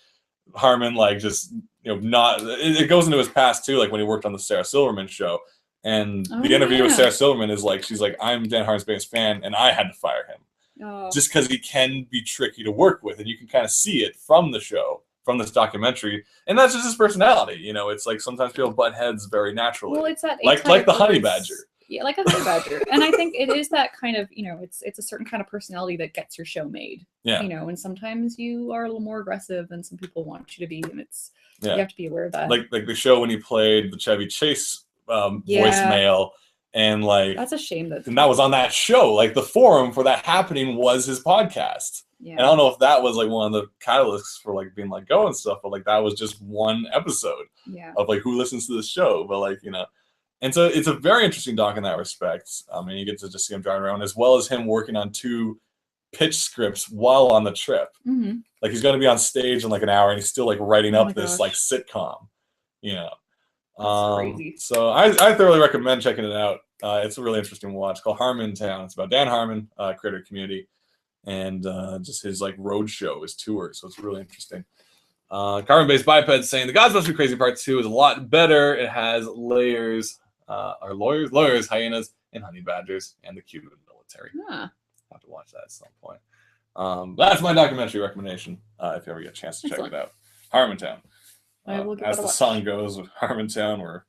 Harmon like just not. It goes into his past too, like when he worked on the Sarah Silverman show. And the interview with Sarah Silverman is like she's like, "I'm Dan Harmon's biggest fan, and I had to fire him just because he can be tricky to work with, and you can kind of see it from the show." From this documentary, and that's just his personality. It's like sometimes people butt heads very naturally. Well, it's that like the honey badger. Yeah, like a honey badger, and I think it is that kind of it's a certain kind of personality that gets your show made. Yeah. And sometimes you are a little more aggressive than some people want you to be, and you have to be aware of that. Like the show when he played the Chevy Chase voicemail. And like that's a shame that was on that show. Like the forum for that happening was his podcast. Yeah. And I don't know if that was like one of the catalysts for like being let go and stuff, but like that was just one episode of like who listens to this show. But like, and so it's a very interesting doc in that respect. And you get to just see him driving around as well as him working on 2 pitch scripts while on the trip. Mm-hmm. Like he's going to be on stage in like an hour and he's still like writing up this like sitcom, crazy. So I thoroughly recommend checking it out. It's a really interesting watch. It's called Harmontown. It's about Dan Harmon, creator of Community, and just his like road show, his tour. So it's really interesting. Carbon-based biped saying The Gods Must Be Crazy Part 2 is a lot better. It has lawyers, hyenas, and honey badgers, and the Cuban military. Yeah. I'll have to watch that at some point. That's my documentary recommendation. If you ever get a chance to check it out, Harmontown. As the song goes, with Harmontown, where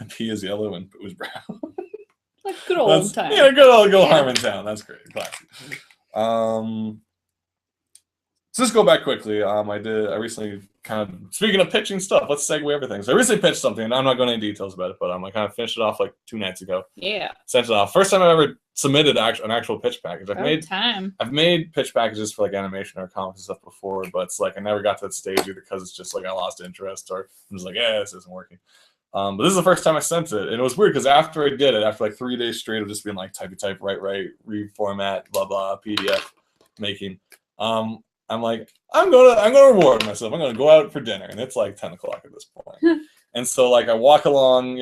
P is yellow and Pooh is brown. Like good old time. Yeah, good old Harmontown. That's great. Classic. So let's go back quickly. I recently kind of, speaking of pitching stuff, let's segue everything. So I recently pitched something, and I'm not going into details about it, but I kind of finished it off like 2 nights ago. Yeah. Sent it off. First time I've ever submitted an actual pitch package. I've made pitch packages for like animation or comics and stuff before, but it's like I never got to that stage either because it's just like I lost interest or I'm just like, yeah, this isn't working. But this is the first time I sent it, and it was weird because after I did it, after like 3 days straight of just being like type, write, reformat, blah blah, PDF making, I'm like, I'm gonna reward myself. I'm gonna go out for dinner, and it's like 10 o'clock at this point. And so like I walk along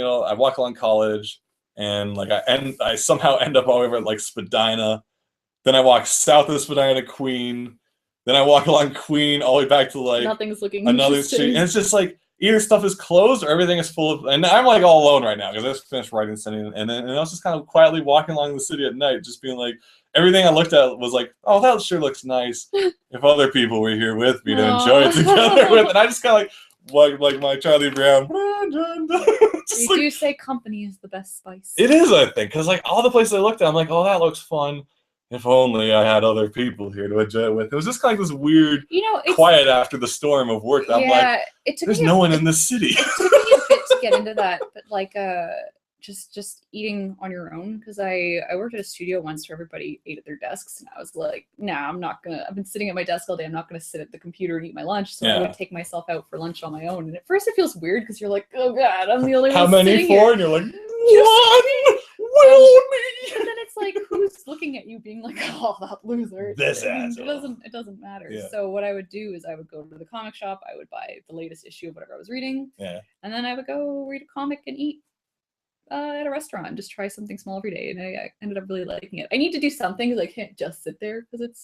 college, and like I somehow end up all over at like Spadina. Then I walk south of Spadina to Queen. Then I walk along Queen all the way back to like nothing's looking another street, and it's just like either stuff is closed or everything is full of. And I'm like all alone right now because I just finished writing and sending, and I was just kind of quietly walking along the city at night, just being like. Everything I looked at was like, oh, that sure looks nice. If other people were here with me to enjoy it together with, and I just kind of like my Charlie Brown. They do say company is the best spice. It is, I think, because like all the places I looked at, I'm like, oh, that looks fun. If only I had other people here to enjoy it with. It was just kind of this weird, quiet after the storm of work. I'm like, there's no one in this city. It took me a bit to get into that, but like, just eating on your own, because I worked at a studio once where everybody ate at their desks, and I was like, nah, I'm not gonna. I've been sitting at my desk all day. I'm not gonna sit at the computer and eat my lunch. So I would take myself out for lunch on my own. And at first it feels weird because you're like, oh god, I'm the only one. How many? 4? Here. And you're like, one. Will me. And then it's like, who's looking at you, being like, oh, that loser. This asshole. It doesn't matter. Yeah. So what I would do is I would go to the comic shop. I would buy the latest issue of whatever I was reading. Yeah. And then I would go read a comic and eat. At a restaurant, just try something small every day, and I ended up really liking it. I need to do something because I can't just sit there because it's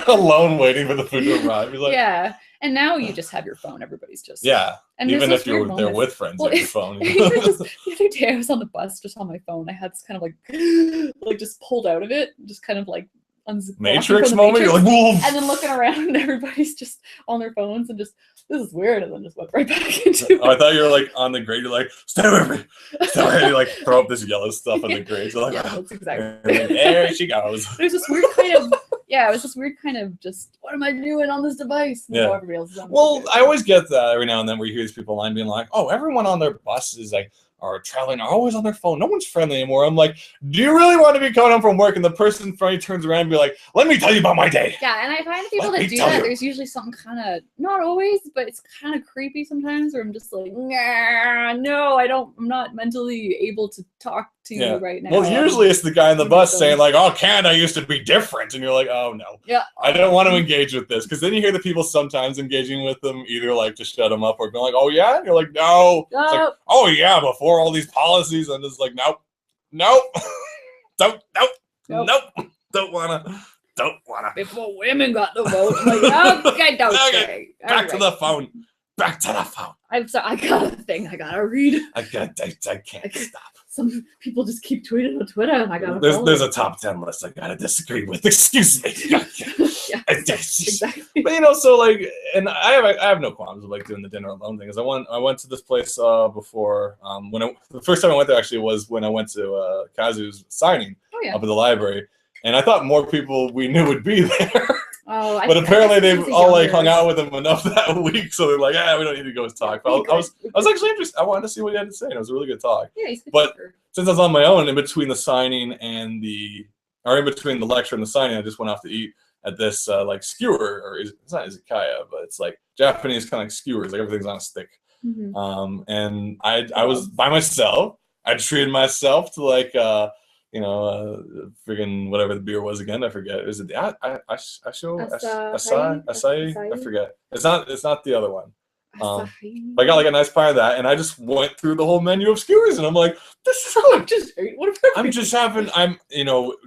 alone waiting for the food to arrive. Like, yeah, and now you just have your phone. Everybody's just and even if you're there with friends, you have your phone. The other day I was on the bus just on my phone. I had this kind of like just pulled out of it, just kind of like Matrix moment. You're like, wolf, and then looking around, and everybody's just on their phones and just. This is weird, and then just went right back into it. I thought you were like on the grade. You're like, stay with me. Stay with me. You like throw up this yellow stuff on the grade. You're like, that's exactly. Like, there she goes. It was this weird kind of, it was this weird kind of just, what am I doing on this device? And everybody else is on I always get that every now and then where you hear these people online being like, oh, everyone on their bus is like, are traveling are always on their phone. No one's friendly anymore. I'm like, do you really want to be coming home from work and the person in front of you turns around and be like, let me tell you about my day? Yeah, and I find people that do that, there's usually something kind of, not always, but it's kind of creepy sometimes where I'm just like, nah, no, I'm not mentally able to talk to you right now. Well, usually it's the guy in the bus saying like, oh, Canada used to be different. And you're like, oh, no. Yeah. I don't want to engage with this. Because then you hear the people sometimes engaging with them either like to shut them up or going like, oh, yeah? And you're like, no. It's like, oh, yeah, before all these policies. I'm just like, nope. Don't wanna. Before women got the vote. I'm like, okay, don't say. Back to the phone. I'm sorry, I got a thing I gotta read. I can't stop. Some people just keep tweeting on Twitter, and I gotta. There's a top 10 list I gotta disagree with. Excuse me. Exactly. But so like, and I have no qualms with like doing the dinner alone thing. Because I went to this place before. The first time I went there actually was when I went to Kazu's signing up at the library, and I thought more people we knew would be there. Oh, but apparently they've all like hung out with him enough that week, so they're like, yeah, we don't need to go and talk. But I was actually interested. I wanted to see what he had to say, and it was a really good talk. Yeah, but since I was on my own in between the signing and in between the lecture and the signing, I just went off to eat at this like skewer, or it's not izakaya, but it's like Japanese kind of like skewers, like everything's on a stick. Mm-hmm. And I was by myself. I treated myself to like friggin' whatever the beer was again. I forget. Is it the acai? I forget. It's not the other one. I got like a nice pie of that, and I just went through the whole menu of skewers, and I'm like, this is good.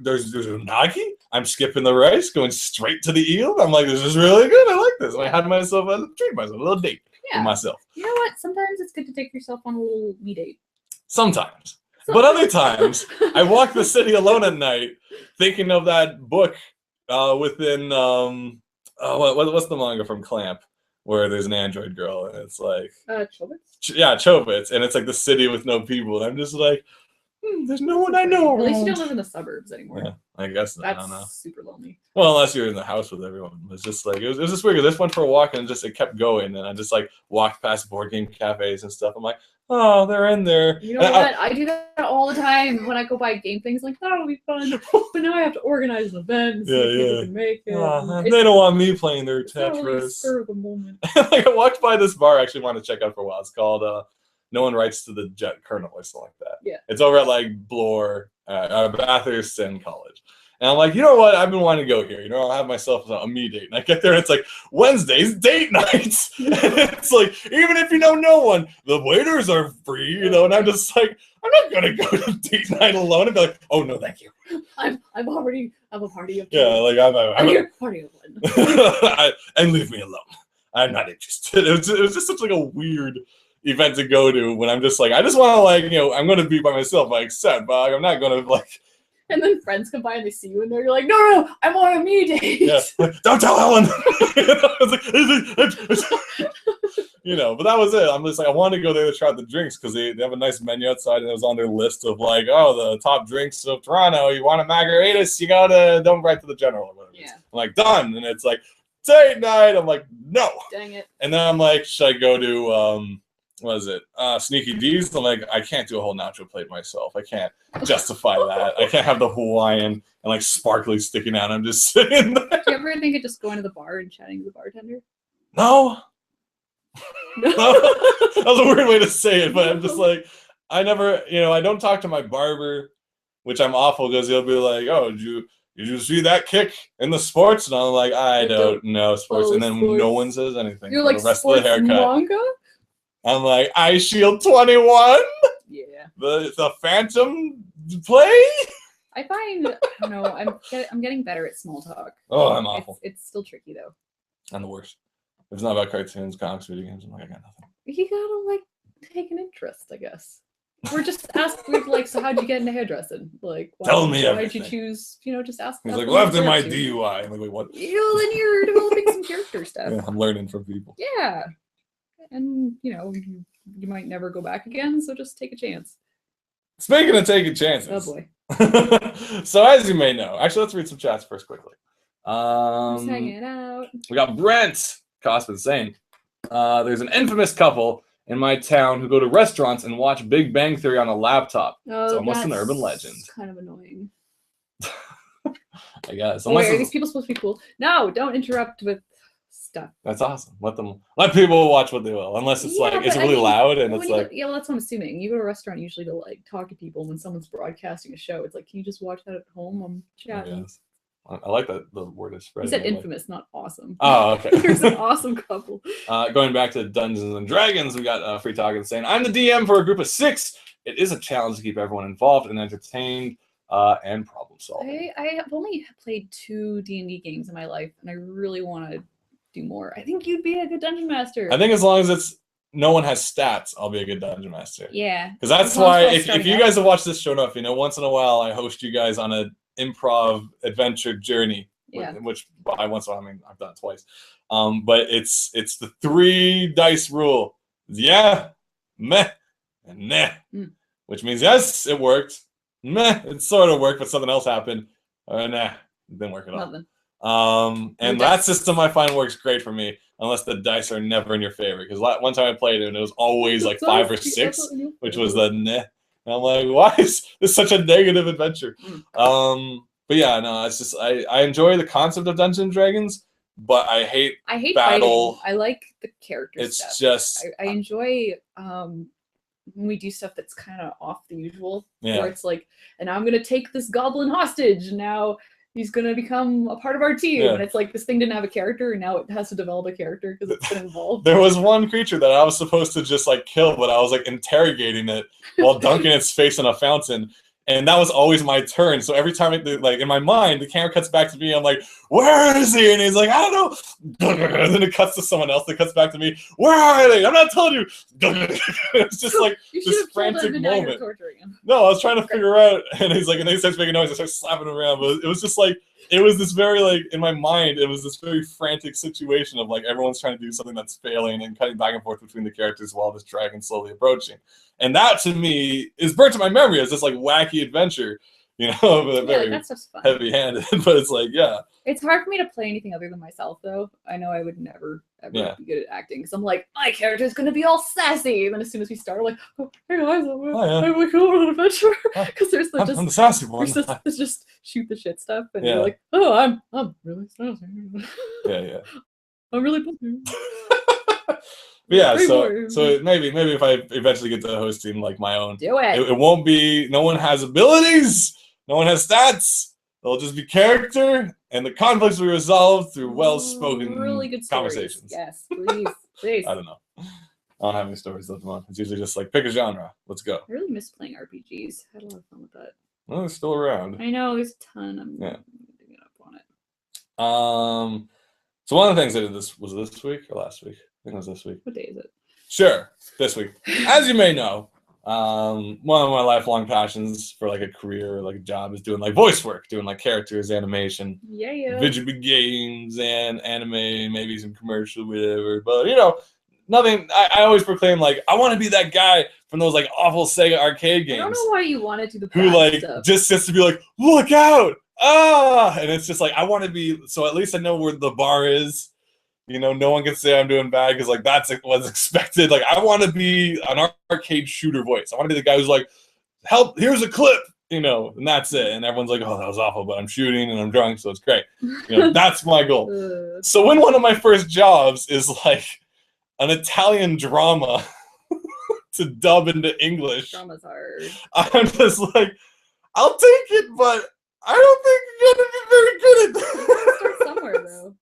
There's unagi. I'm skipping the rice, going straight to the eel. I'm like, this is really good. I like this. And I had myself treat myself a little date for myself. You know what? Sometimes it's good to take yourself on a little me date. Sometimes. But other times, I walk the city alone at night, thinking of that book within what's the manga from Clamp, where there's an android girl, and it's like Chobits? Yeah, Chobits, and it's like the city with no people, and I'm just like, there's no one I know. At least you don't live in the suburbs anymore. Yeah, I guess that's I don't know. Super lonely. Well, unless you're in the house with everyone. It's just like, it was just weird. I just went for a walk and it kept going. And I just like walked past board game cafes and stuff. I'm like, oh, they're in there. You know what? I do that all the time when I go buy game things. Like, that'll be fun. But now I have to organize an event and see if people can make it. They don't want me playing their Tetris. Really spur of the moment. Like, I walked by this bar I actually wanted to check out for a while. It's called No One Writes to the Jet Colonel or something like that. Yeah. It's over at like Bloor, Bathurst and College. And I'm like, you know what? I've been wanting to go here. You know, I'll have myself a me date. And I get there and it's like, Wednesdays, date nights. And it's like, even if you know no one, the waiters are free, you know? And I'm just like, I'm not going to go to date night alone and be like, oh, no, thank you. I'm already, I'm a party of two. Yeah, like, I'm a party of one. And leave me alone. I'm not interested. It was just such like a weird event to go to when I'm just like, I just want to like, you know, I'm going to be by myself, I accept, but I'm not going to like. And then friends come by and they see you in there. You're like, no, I'm on a me date. Yeah. Don't tell Ellen. You know, but that was it. I'm just like, I wanted to go there to try the drinks because they have a nice menu outside and it was on their list of like, oh, the top drinks of Toronto. You want a margaritas? You gotta don't write to the general or whatever. Yeah. I'm like, done. And it's like, date night. I'm like, no. Dang it. And then I'm like, should I go to what is it? Sneaky D's. I'm like, I can't do a whole nacho plate myself. I can't justify that. I can't have the Hawaiian and like sparkly sticking out. I'm just sitting there. Do you ever think of just going to the bar and chatting to the bartender? No. That was a weird way to say it, but I'm just like, I never, you know, I don't talk to my barber, which I'm awful because he'll be like, oh, did you see that kick in the sports? And I'm like, I don't know sports. And then no one says anything. You're like, the rest of the haircut. Manga? I'm like, Eye Shield 21? Yeah. The Phantom play? I find, I don't know, I'm getting better at small talk. Oh, I'm awful. It's still tricky, though. I'm the worst. If it's not about cartoons, comics, video games, I'm like, I got nothing. You gotta, like, take an interest, I guess. Or just ask, like, so how'd you get into hairdressing? Like, tell me why'd you choose, you know, just ask. He's like, left in my DUI. I'm like, wait, what? You know, then you're developing some character stuff. Yeah, I'm learning from people. Yeah. And, you know, you might never go back again, so just take a chance. Speaking of taking chances. Oh, boy. So, as you may know, actually, let's read some chats first quickly. Just hanging out. We got Brent Cosman saying, there's an infamous couple in my town who go to restaurants and watch Big Bang Theory on a laptop. Oh, it's almost an urban legend. Kind of annoying. I guess. Oh, wait, are these people supposed to be cool? No, don't interrupt with stuff. That's awesome. Let people watch what they will, unless it's like it's really loud and it's like. Yeah, well, that's what I'm assuming. You go to a restaurant usually to like talk to people. When someone's broadcasting a show, it's like, can you just watch that at home? I'm chatting. Yes. I like that the word is spread. You said infamous, not awesome. Oh, okay. There's an awesome couple. Going back to Dungeons and Dragons, we got Free Talking saying, I'm the DM for a group of 6. It is a challenge to keep everyone involved and entertained and problem solving. I have only played 2 D&D games in my life, and I really want to do more. I think you'd be a good dungeon master. I think as long as no one has stats, I'll be a good dungeon master. Yeah. Because that's why, if you guys have watched this show enough, you know, once in a while I host you guys on a improv adventure journey, which by once in a while, I mean, I've done it twice. But it's the 3 dice rule. Yeah, meh, and nah. Which means yes, it worked. Meh, it sort of worked, but something else happened. Nah, it didn't work at all. Nothing. And that system I find works great for me, unless the dice are never in your favor. Because one time I played it and it was always like 5 or 6, which was the nah. And I'm like, why is this such a negative adventure? But yeah, no, it's just I enjoy the concept of Dungeons and Dragons, but I hate battle. Fighting. I like the character it's stuff. Just I enjoy when we do stuff that's kind of off the usual. Yeah. Where it's like, and I'm gonna take this goblin hostage, and now he's gonna become a part of our team. Yeah. And it's like, this thing didn't have a character, and now it has to develop a character because it's been involved. There was one creature that I was supposed to just like kill, but I was like interrogating it while dunking its face in a fountain. And that was always my turn. So every time, like in my mind, the camera cuts back to me. I'm like, "Where is he?" And he's like, "I don't know." And then it cuts to someone else. That cuts back to me. "Where are they? I'm not telling you." It's just like this frantic moment. No, I was trying to figure out. And he's like, and then he starts making noise. I start slapping him around. But it was just like, it was this very like in my mind. It was this very frantic situation of like everyone's trying to do something that's failing and cutting back and forth between the characters while this dragon's slowly approaching. And that to me is burnt to my memory as this like wacky adventure. you know, but yeah, that stuff's fun. heavy-handed. But it's like, yeah. It's hard for me to play anything other than myself, though. I know I would never, ever be good at acting, because I'm like, my character's gonna be all sassy, and then as soon as we start, we're like, oh, hey guys, I'm going on an adventure, because there's like I'm the sassy one. There's just shoot the shit stuff, and you're like, oh, I'm really sassy. Yeah. I'm really pussy. Yeah, so maybe if I eventually get to hosting like my own, do it. It won't be. No one has abilities. No one has stats. It'll just be character, and the conflicts will be resolved through well-spoken really good conversations. Yes, please. I don't know. I don't have any stories left on. It's usually just like pick a genre. Let's go. I really miss playing RPGs. I had a lot of fun with that. Well, it's still around. I know there's a ton. I'm digging up on it. So one of the things I did was it this week or last week? I think it was this week. What day is it? Sure, this week. As you may know, one of my lifelong passions for like a career or like a job is doing like voice work, doing like characters, animation, video games, and anime, maybe some commercial, whatever. But you know, nothing. I always proclaim like I want to be that guy from those like awful Sega arcade games. I don't know why you want to do the who like stuff. Just gets to be like, look out, and it's just like I want to be. So at least I know where the bar is. You know, no one can say I'm doing bad because, like, that's what's expected. Like, I want to be an arcade shooter voice. I want to be the guy who's like, help, here's a clip, you know, and that's it. And everyone's like, oh, that was awful, but I'm shooting and I'm drunk, so it's great. You know, that's my goal. So when one of my first jobs is, like, an Italian drama to dub into English. Drama's hard. I'm just like, I'll take it, but I don't think you're going to be very good at that. Start somewhere, though.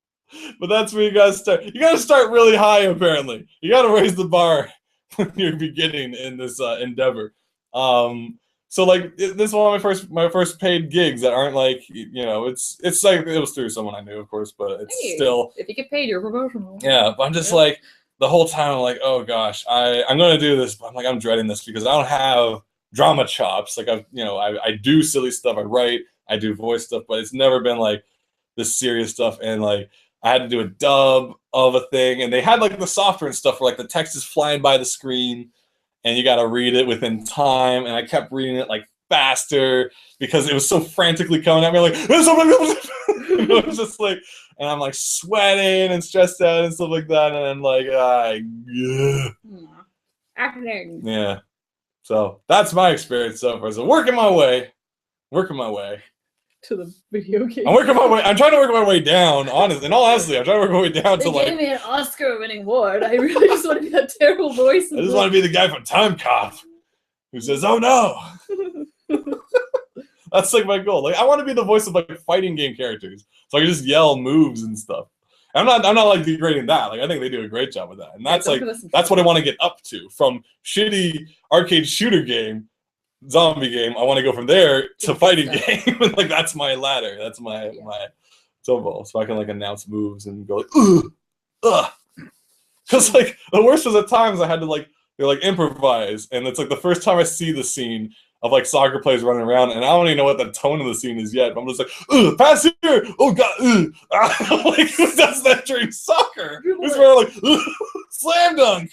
But that's where you gotta start. You gotta start really high, apparently. You gotta raise the bar when you're beginning in this endeavor. So like this is one of my first paid gigs that aren't like, you know, it's like it was through someone I knew, of course, but it's still. If you get paid, you're professional. Yeah, but I'm just like the whole time I'm like, oh gosh, I'm gonna do this, but I'm dreading this because I don't have drama chops. Like I do silly stuff, I write, I do voice stuff, but it's never been like this serious stuff. And like I had to do a dub of a thing, and they had like the software and stuff where like the text is flying by the screen and you got to read it within time. And I kept reading it like faster because it was so frantically coming at me like, you know, it's just like, and I'm like sweating and stressed out and stuff like that. And I'm like, acting. Yeah. So that's my experience so far. So working my way. To the video game. I'm trying to work my way down, honestly. In all honesty, I'm trying to work my way down to like. They gave me an Oscar-winning award. I really just want to be that terrible voice. I just want to be the guy from Time Cop who says, "Oh no." That's like my goal. Like I want to be the voice of like fighting game characters, so I can just yell moves and stuff. I'm not like degrading that. Like I think they do a great job with that, and that's that's what I want to get up to from shitty arcade shooter game. Zombie game. I want to go from there to fighting game. Like that's my ladder. That's my goal. So I can like announce moves and go like, ugh. Because like the worst was at times I had to like improvise, and it's like the first time I see the scene of like soccer players running around, and I don't even know what the tone of the scene is yet. But I'm just like, ugh, pass here. Oh god, like who does that during soccer? Who's like slam dunk?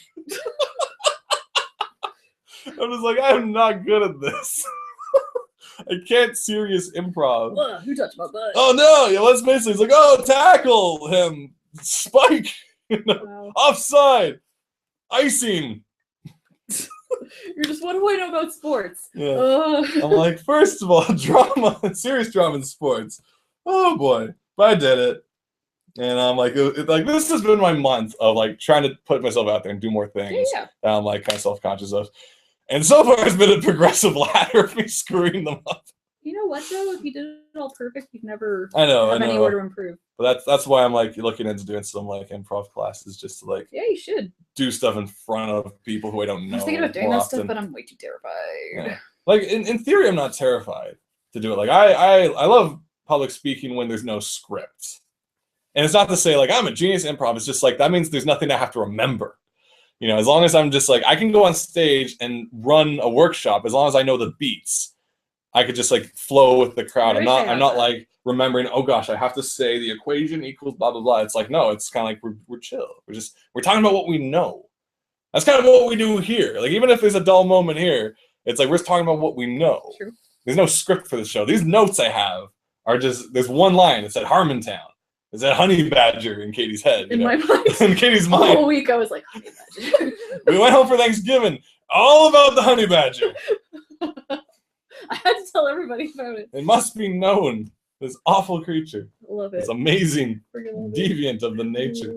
I'm just like, I'm not good at this. I can't serious improv. Who touched my butt? Oh no! Yeah, let's basically. It's like, oh, tackle him, spike, Wow. offside, icing. You're just, what do I know about sports? Yeah. I'm like, first of all, drama, serious drama in sports. Oh boy, but I did it, and I'm like, like this has been my month of like trying to put myself out there and do more things that I'm like kind of self-conscious of. And so far, it's been a progressive ladder of me screwing them up. You know what, though? If you did it all perfect, you'd never have anywhere to improve. But that's why I'm like looking into doing some like improv classes just to like you should do stuff in front of people who I don't know. I was thinking about doing that stuff, but I'm way too terrified. Yeah. Like in theory, I'm not terrified to do it. Like I love public speaking when there's no script, and it's not to say like I'm a genius improv. It's just like that means there's nothing I have to remember. You know, as long as I'm just like, I can go on stage and run a workshop, as long as I know the beats, I could just like flow with the crowd. I'm not like remembering, oh gosh, I have to say the equation equals blah, blah, blah. It's like, no, it's kind of like we're chill. We're talking about what we know. That's kind of what we do here. Like, even if there's a dull moment here, it's like we're talking about what we know. True. There's no script for the show. These notes I have are just, there's one line. It said Harmontown. It said Honey Badger in Katie's head. In my mind. In Katie's mind. All week I was like, Honey Badger. We went home for Thanksgiving. All about the Honey Badger. I had to tell everybody about it. It must be known. This awful creature. Love it. It's amazing. Deviant of the nature.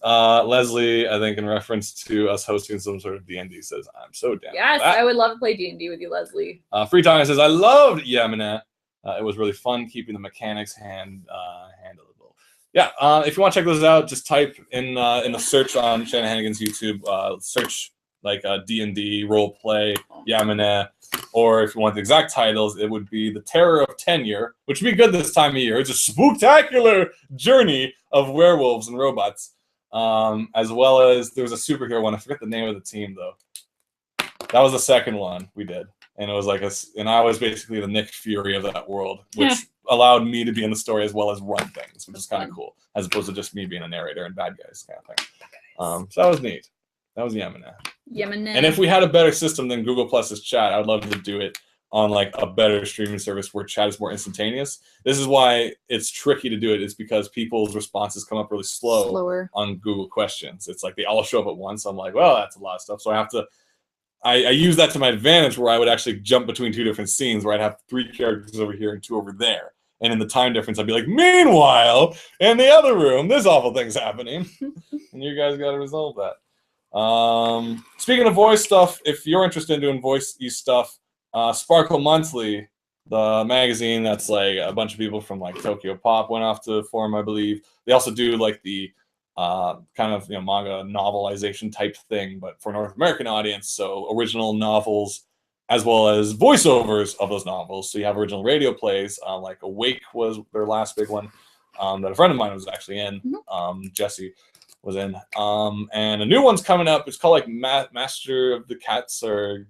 Leslie, I think in reference to us hosting some sort of D&D, says, I'm so down. Yes, I would love to play D&D with you, Leslie. Free Time says, I loved Yamina. It was really fun keeping the mechanics handleable. Yeah, if you want to check those out, just type in the search on Shanahanigans YouTube, search like D&D, roleplay, Yamina. Or if you want the exact titles, it would be The Terror of Tenure, which would be good this time of year. It's a spectacular journey of werewolves and robots. As well as there was a superhero one. I forget the name of the team, though. That was the second one we did. And it was like and I was basically the Nick Fury of that world, which allowed me to be in the story as well as run things, which is kind of cool, as opposed to just me being a narrator and bad guys kind of thing. So that was neat. That was Yamina. And if we had a better system than Google Plus's chat, I would love to do it on like a better streaming service where chat is more instantaneous. This is why it's tricky to do it. It's because people's responses come up really slower on Google questions. It's like they all show up at once. I'm like, well, that's a lot of stuff. So I have to, I use that to my advantage where I would actually jump between two different scenes where I'd have 3 characters over here and 2 over there. And in the time difference, I'd be like, meanwhile, in the other room, this awful thing's happening. And you guys got to resolve that. Speaking of voice stuff, if you're interested in doing voice-y stuff, Sparkle Monthly, the magazine that's like a bunch of people from like Tokyo Pop went off to form, I believe. They also do like the kind of manga novelization type thing, but for North American audience, so original novels as well as voiceovers of those novels. So you have original radio plays, like Awake was their last big one, that a friend of mine was actually in, Jesse was in, and a new one's coming up. It's called like Master of the Cats, or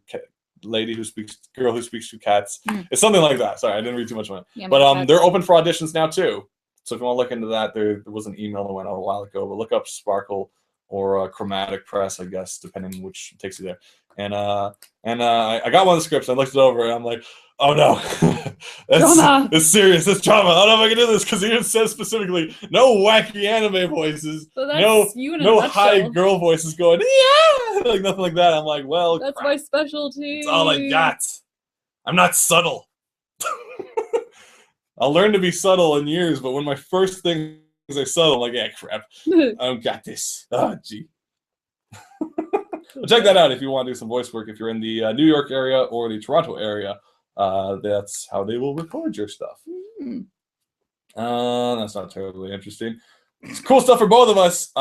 girl who speaks to cats. It's something like that. Sorry, I didn't read too much on it. Yeah, but they're open for auditions now too. So if you want to look into that, there was an email that went out a while ago. But look up Sparkle or Chromatic Press, I guess, depending on which takes you there. And I got one of the scripts. I looked it over, and I'm like, oh no, it's serious. It's drama. I don't know if I can do this, because he even says specifically no wacky anime voices, no high girl voices going like nothing like that. I'm like, well, that's crap. My specialty. That's all I got. I'm not subtle. I'll learn to be subtle in years, but when my first thing is I subtle, I'm like, yeah, crap. I don't got this. Oh, gee. Well, check that out if you want to do some voice work. If you're in the New York area or the Toronto area, that's how they will record your stuff. That's not terribly interesting. It's cool stuff for both of us.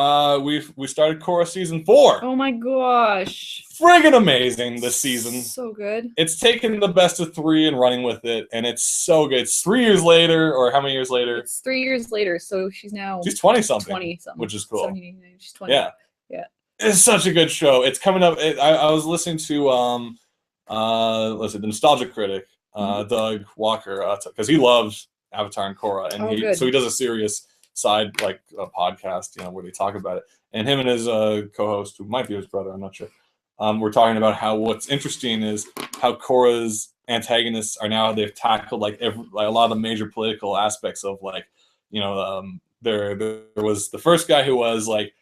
We started Korra season 4. Oh my gosh! Friggin' amazing this season. So good. It's taken the best of 3 and running with it, and it's so good. It's 3 years later, or how many years later? It's 3 years later, so she's 20-something. 20-something, which is cool. 17, she's 20. Yeah. It's such a good show. It's coming up. I was listening to the Nostalgia Critic, Doug Walker, because he loves Avatar and Korra, and so he does a serious side like a podcast, where they talk about it. And him and his co-host, who might be his brother, I'm not sure, we're talking about how what's interesting is how Korra's antagonists are now, they've tackled like a lot of the major political aspects of like, there was the first guy who was like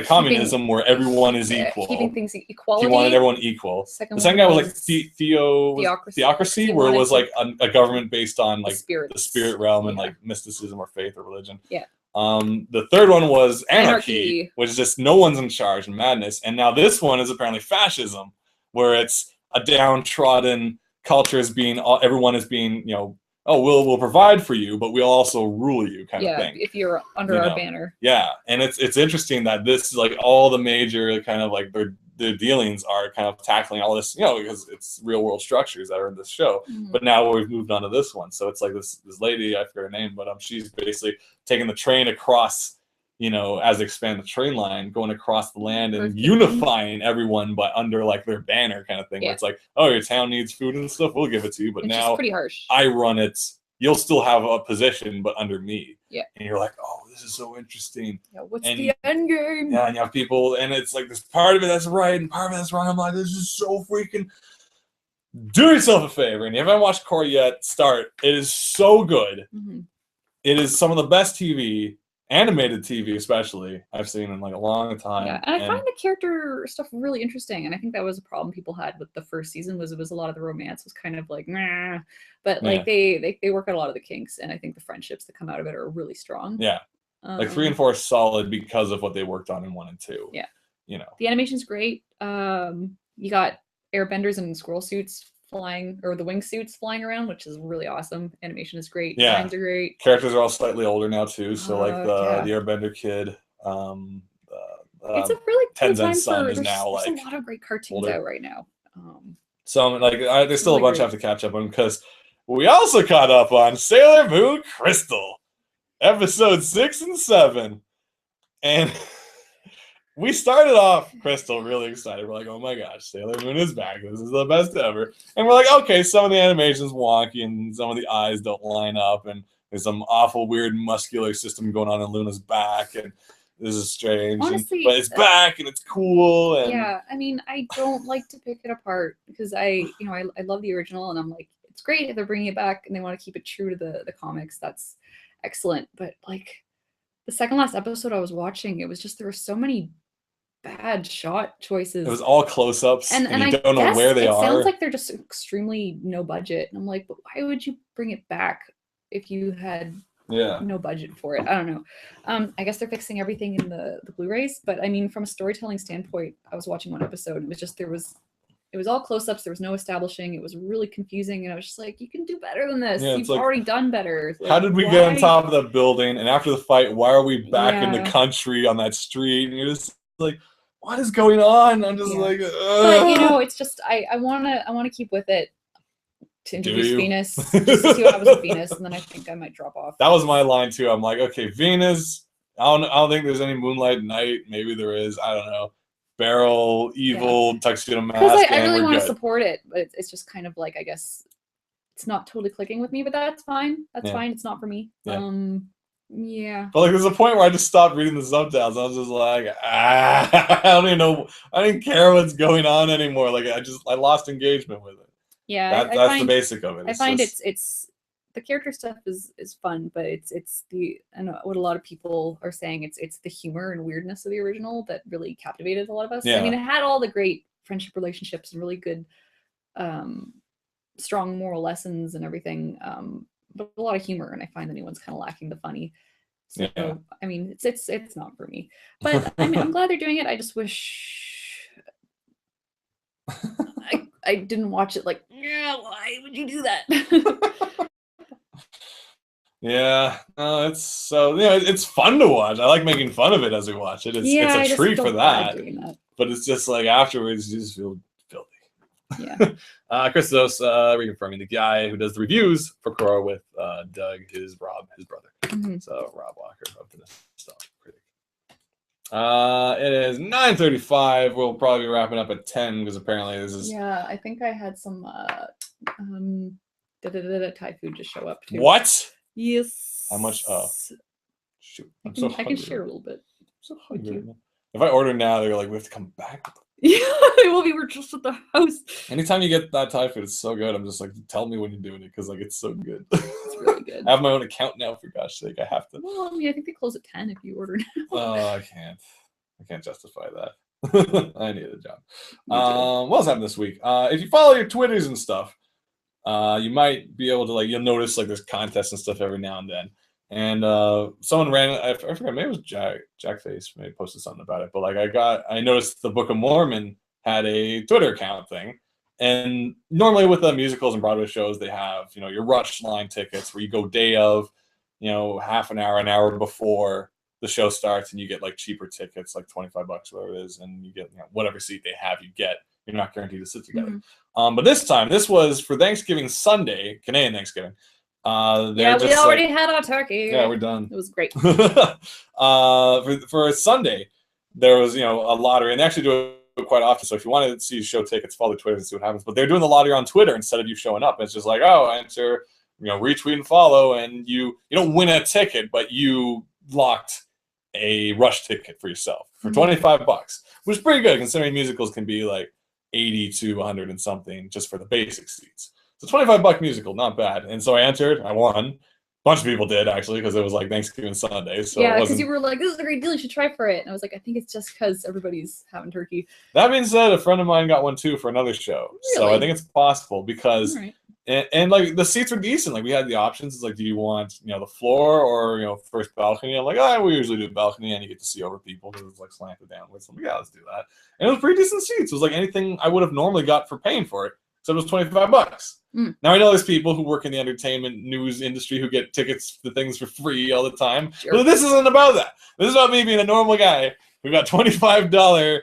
communism, where everyone is equal. Keeping things equality. He wanted everyone equal. The second guy was like theocracy, where it was like a government based on like the spirit realm and like mysticism or faith or religion. Yeah. The third one was anarchy, which is just no one's in charge and madness. And now this one is apparently fascism, where it's a downtrodden culture everyone is being, we'll provide for you, but we'll also rule you kind of thing. If you're under our banner. Yeah, and it's interesting that this is like all the major kind of like their dealings are kind of tackling all this, because it's real world structures that are in this show. But now we've moved on to this one. So it's like this lady, I forget her name, but she's basically taking the train across, as they expand the train line, going across the land and unifying everyone, but under like their banner kind of thing. Where it's like, oh, your town needs food and stuff, we'll give it to you. But now pretty harsh. I run it. You'll still have a position, but under me. Yeah. And you're like, oh, this is so interesting. Yeah, what's the end game? Yeah, and you have people, and it's like there's part of it that's right and part of it that's wrong. I'm like, this is so freaking. do yourself a favor, and if you haven't watched Korra yet, start. It is so good. Mm-hmm. It is some of the best TV, animated TV especially, I've seen in like a long time. Yeah, and I find the character stuff really interesting, and I think that was a problem people had with the first season was it was a lot of the romance was kind of like, nah. But like they work out a lot of the kinks, and I think the friendships that come out of it are really strong. Yeah, like 3 and 4 are solid because of what they worked on in 1 and 2. Yeah, you know, the animation's great. You got airbenders in squirrel suits flying, or the wingsuits flying around, which is really awesome. Animation is great. Yeah, designs are great. Characters are all slightly older now too. So like the airbender kid, it's a really cool time son for, is now there's like a lot of great cartoons older. out right now. So like there's still really a bunch I have to catch up on, because we also caught up on Sailor Moon Crystal, episode 6 and 7, and we started off Crystal really excited. We're like, oh my gosh, Sailor Moon is back. This is the best ever. And we're like, okay, some of the animation's wonky and some of the eyes don't line up, and there's some awful weird muscular system going on in Luna's back, and this is strange. Honestly, but it's back and it's cool. And yeah, I mean, I don't like to pick it apart because I love the original, and I'm like, it's great if they're bringing it back and they want to keep it true to the comics. That's excellent. But like the second last episode I was watching, it was just there were so many bad shot choices. It was all close-ups, and you I don't know where they are. It sounds like they're just extremely no budget. And I'm like, but why would you bring it back if you had no budget for it? I don't know. I guess they're fixing everything in the Blu-rays, but I mean, from a storytelling standpoint, I was watching one episode, and it was just it was all close-ups. There was no establishing. It was really confusing, and I was just like, you can do better than this. You've already done better. Like, how did we get on top of the building? And after the fight, why are we back in the country on that street? And you're just like, what is going on? I'm just like, ugh. But you know, it's just I wanna keep with it to introduce Venus, just to see what happens with Venus, and then I think I might drop off. That was my line too. I'm like, okay, Venus. I don't think there's any Moonlight Knight. Maybe there is. I don't know. Beryl, evil, tuxedo mask. Because I really want to support it, but it's just kind of like, I guess it's not totally clicking with me, but that's fine. That's fine. It's not for me. Yeah. But like, there's a point where I just stopped reading the subtitles. I was just like, I don't even know. I didn't care what's going on anymore. Like, I lost engagement with it. Yeah, that's the basic of it. I find it's the character stuff is fun, but it's I know what a lot of people are saying. It's the humor and weirdness of the original that really captivated a lot of us. Yeah. I mean, it had all the great friendship relationships and really good, strong moral lessons and everything. But a lot of humor, and I find the new one's kind of lacking the funny. So I mean, it's not for me. But I mean, I'm glad they're doing it. I just wish I didn't watch it. Like, yeah, why would you do that? Yeah, it's so it's fun to watch. I like making fun of it as we watch it. It's a treat for that. But it's just like afterwards, you just feel filthy. Yeah. Christos reconfirming the guy who does the reviews for Korra with Doug is Rob, his brother. Mm-hmm. So Rob Walker of the Nostalgia Critic. It is 9:35. We'll probably be wrapping up at 10 because apparently this is. Yeah, I think I had some Thai food just show up too. What? Yes. How much? Oh, shoot! I can share a little bit. I'm so hungry. If I order now, they're like, we have to come back. Yeah, we were just at the house. Anytime you get that Thai food, it's so good. I'm just like, tell me when you're doing it because like it's so good. It's really good. I have my own account now. For gosh sake, I have to. Well, I mean, I think they close at 10 if you order now. Oh, I can't justify that. I need a job. What else happened this week? If you follow your Twitters and stuff, you might be able to you'll notice there's contests and stuff every now and then. And someone ran, I forgot, maybe it was Jackface maybe posted something about it, but I noticed the Book of Mormon had a Twitter account thing. And normally with the musicals and Broadway shows, they have, your rush line tickets where you go day of, half an hour before the show starts, and you get cheaper tickets, like $25, whatever it is, and you get whatever seat they have, you get. You're not guaranteed to sit together. Mm-hmm. But this was for Thanksgiving Sunday, Canadian Thanksgiving. We already had our turkey. Yeah, we're done. It was great. For Sunday, there was a lottery, and they actually do it quite often. So if you want to see show tickets, follow Twitter and see what happens. But they're doing the lottery on Twitter instead of you showing up. And it's just enter, retweet and follow, and you don't win a ticket, but you locked a rush ticket for yourself for $25, which is pretty good considering musicals can be 80 to 100 and something just for the basic seats. So $25 musical, not bad. And so I entered, I won. Bunch of people did actually because it was like Thanksgiving Sunday. So yeah, because you were like, "This is a great deal. You should try for it." And I was like, "I think it's just because everybody's having turkey." That being said, a friend of mine got one too for another show. Really? So I think it's possible because, and like the seats were decent. Like we had the options. It's like, do you want the floor or first balcony? I'm like, we usually do balcony, and you get to see over people because it's like slanted downwards. So I'm like, yeah, let's do that. And it was pretty decent seats. It was like anything I would have normally got for paying for it. So it was $25. Now I know there's people who work in the entertainment news industry who get tickets to things for free all the time. Sure. But this isn't about that. This is about me being a normal guy who got $25,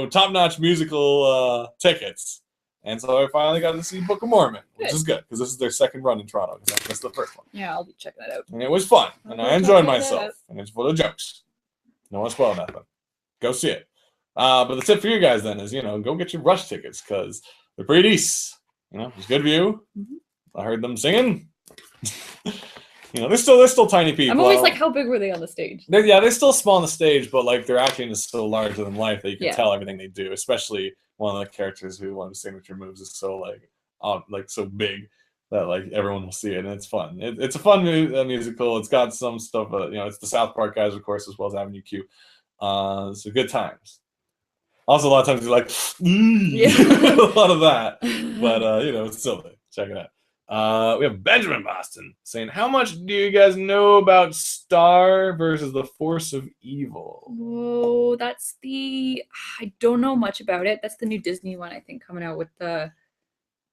top-notch musical tickets. And so I finally got to see Book of Mormon, which is good because this is their second run in Toronto because I missed the first one. Yeah, I'll be checking that out. And it was fun, and I enjoyed myself. And it's full of jokes. No one spoiled nothing. Go see it. But the tip for you guys then is, go get your Rush tickets because they're pretty decent. There's good view. I heard them singing. They're still tiny people. I'm always like, how big were they on the stage? They're still small on the stage, but like their acting is so larger than life that you can tell everything they do. Especially one of the characters who one of his signature moves is so so big that like everyone will see it, and it's fun. It's a fun musical. It's got some stuff. It's the South Park guys, of course, as well as Avenue Q. So good times. Also, a lot of times you're like, a lot of that. But, it's still there. Check it out. We have Benjamin Boston saying, how much do you guys know about Star versus the Force of Evil? Oh, I don't know much about it. That's the new Disney one, I think, coming out with the...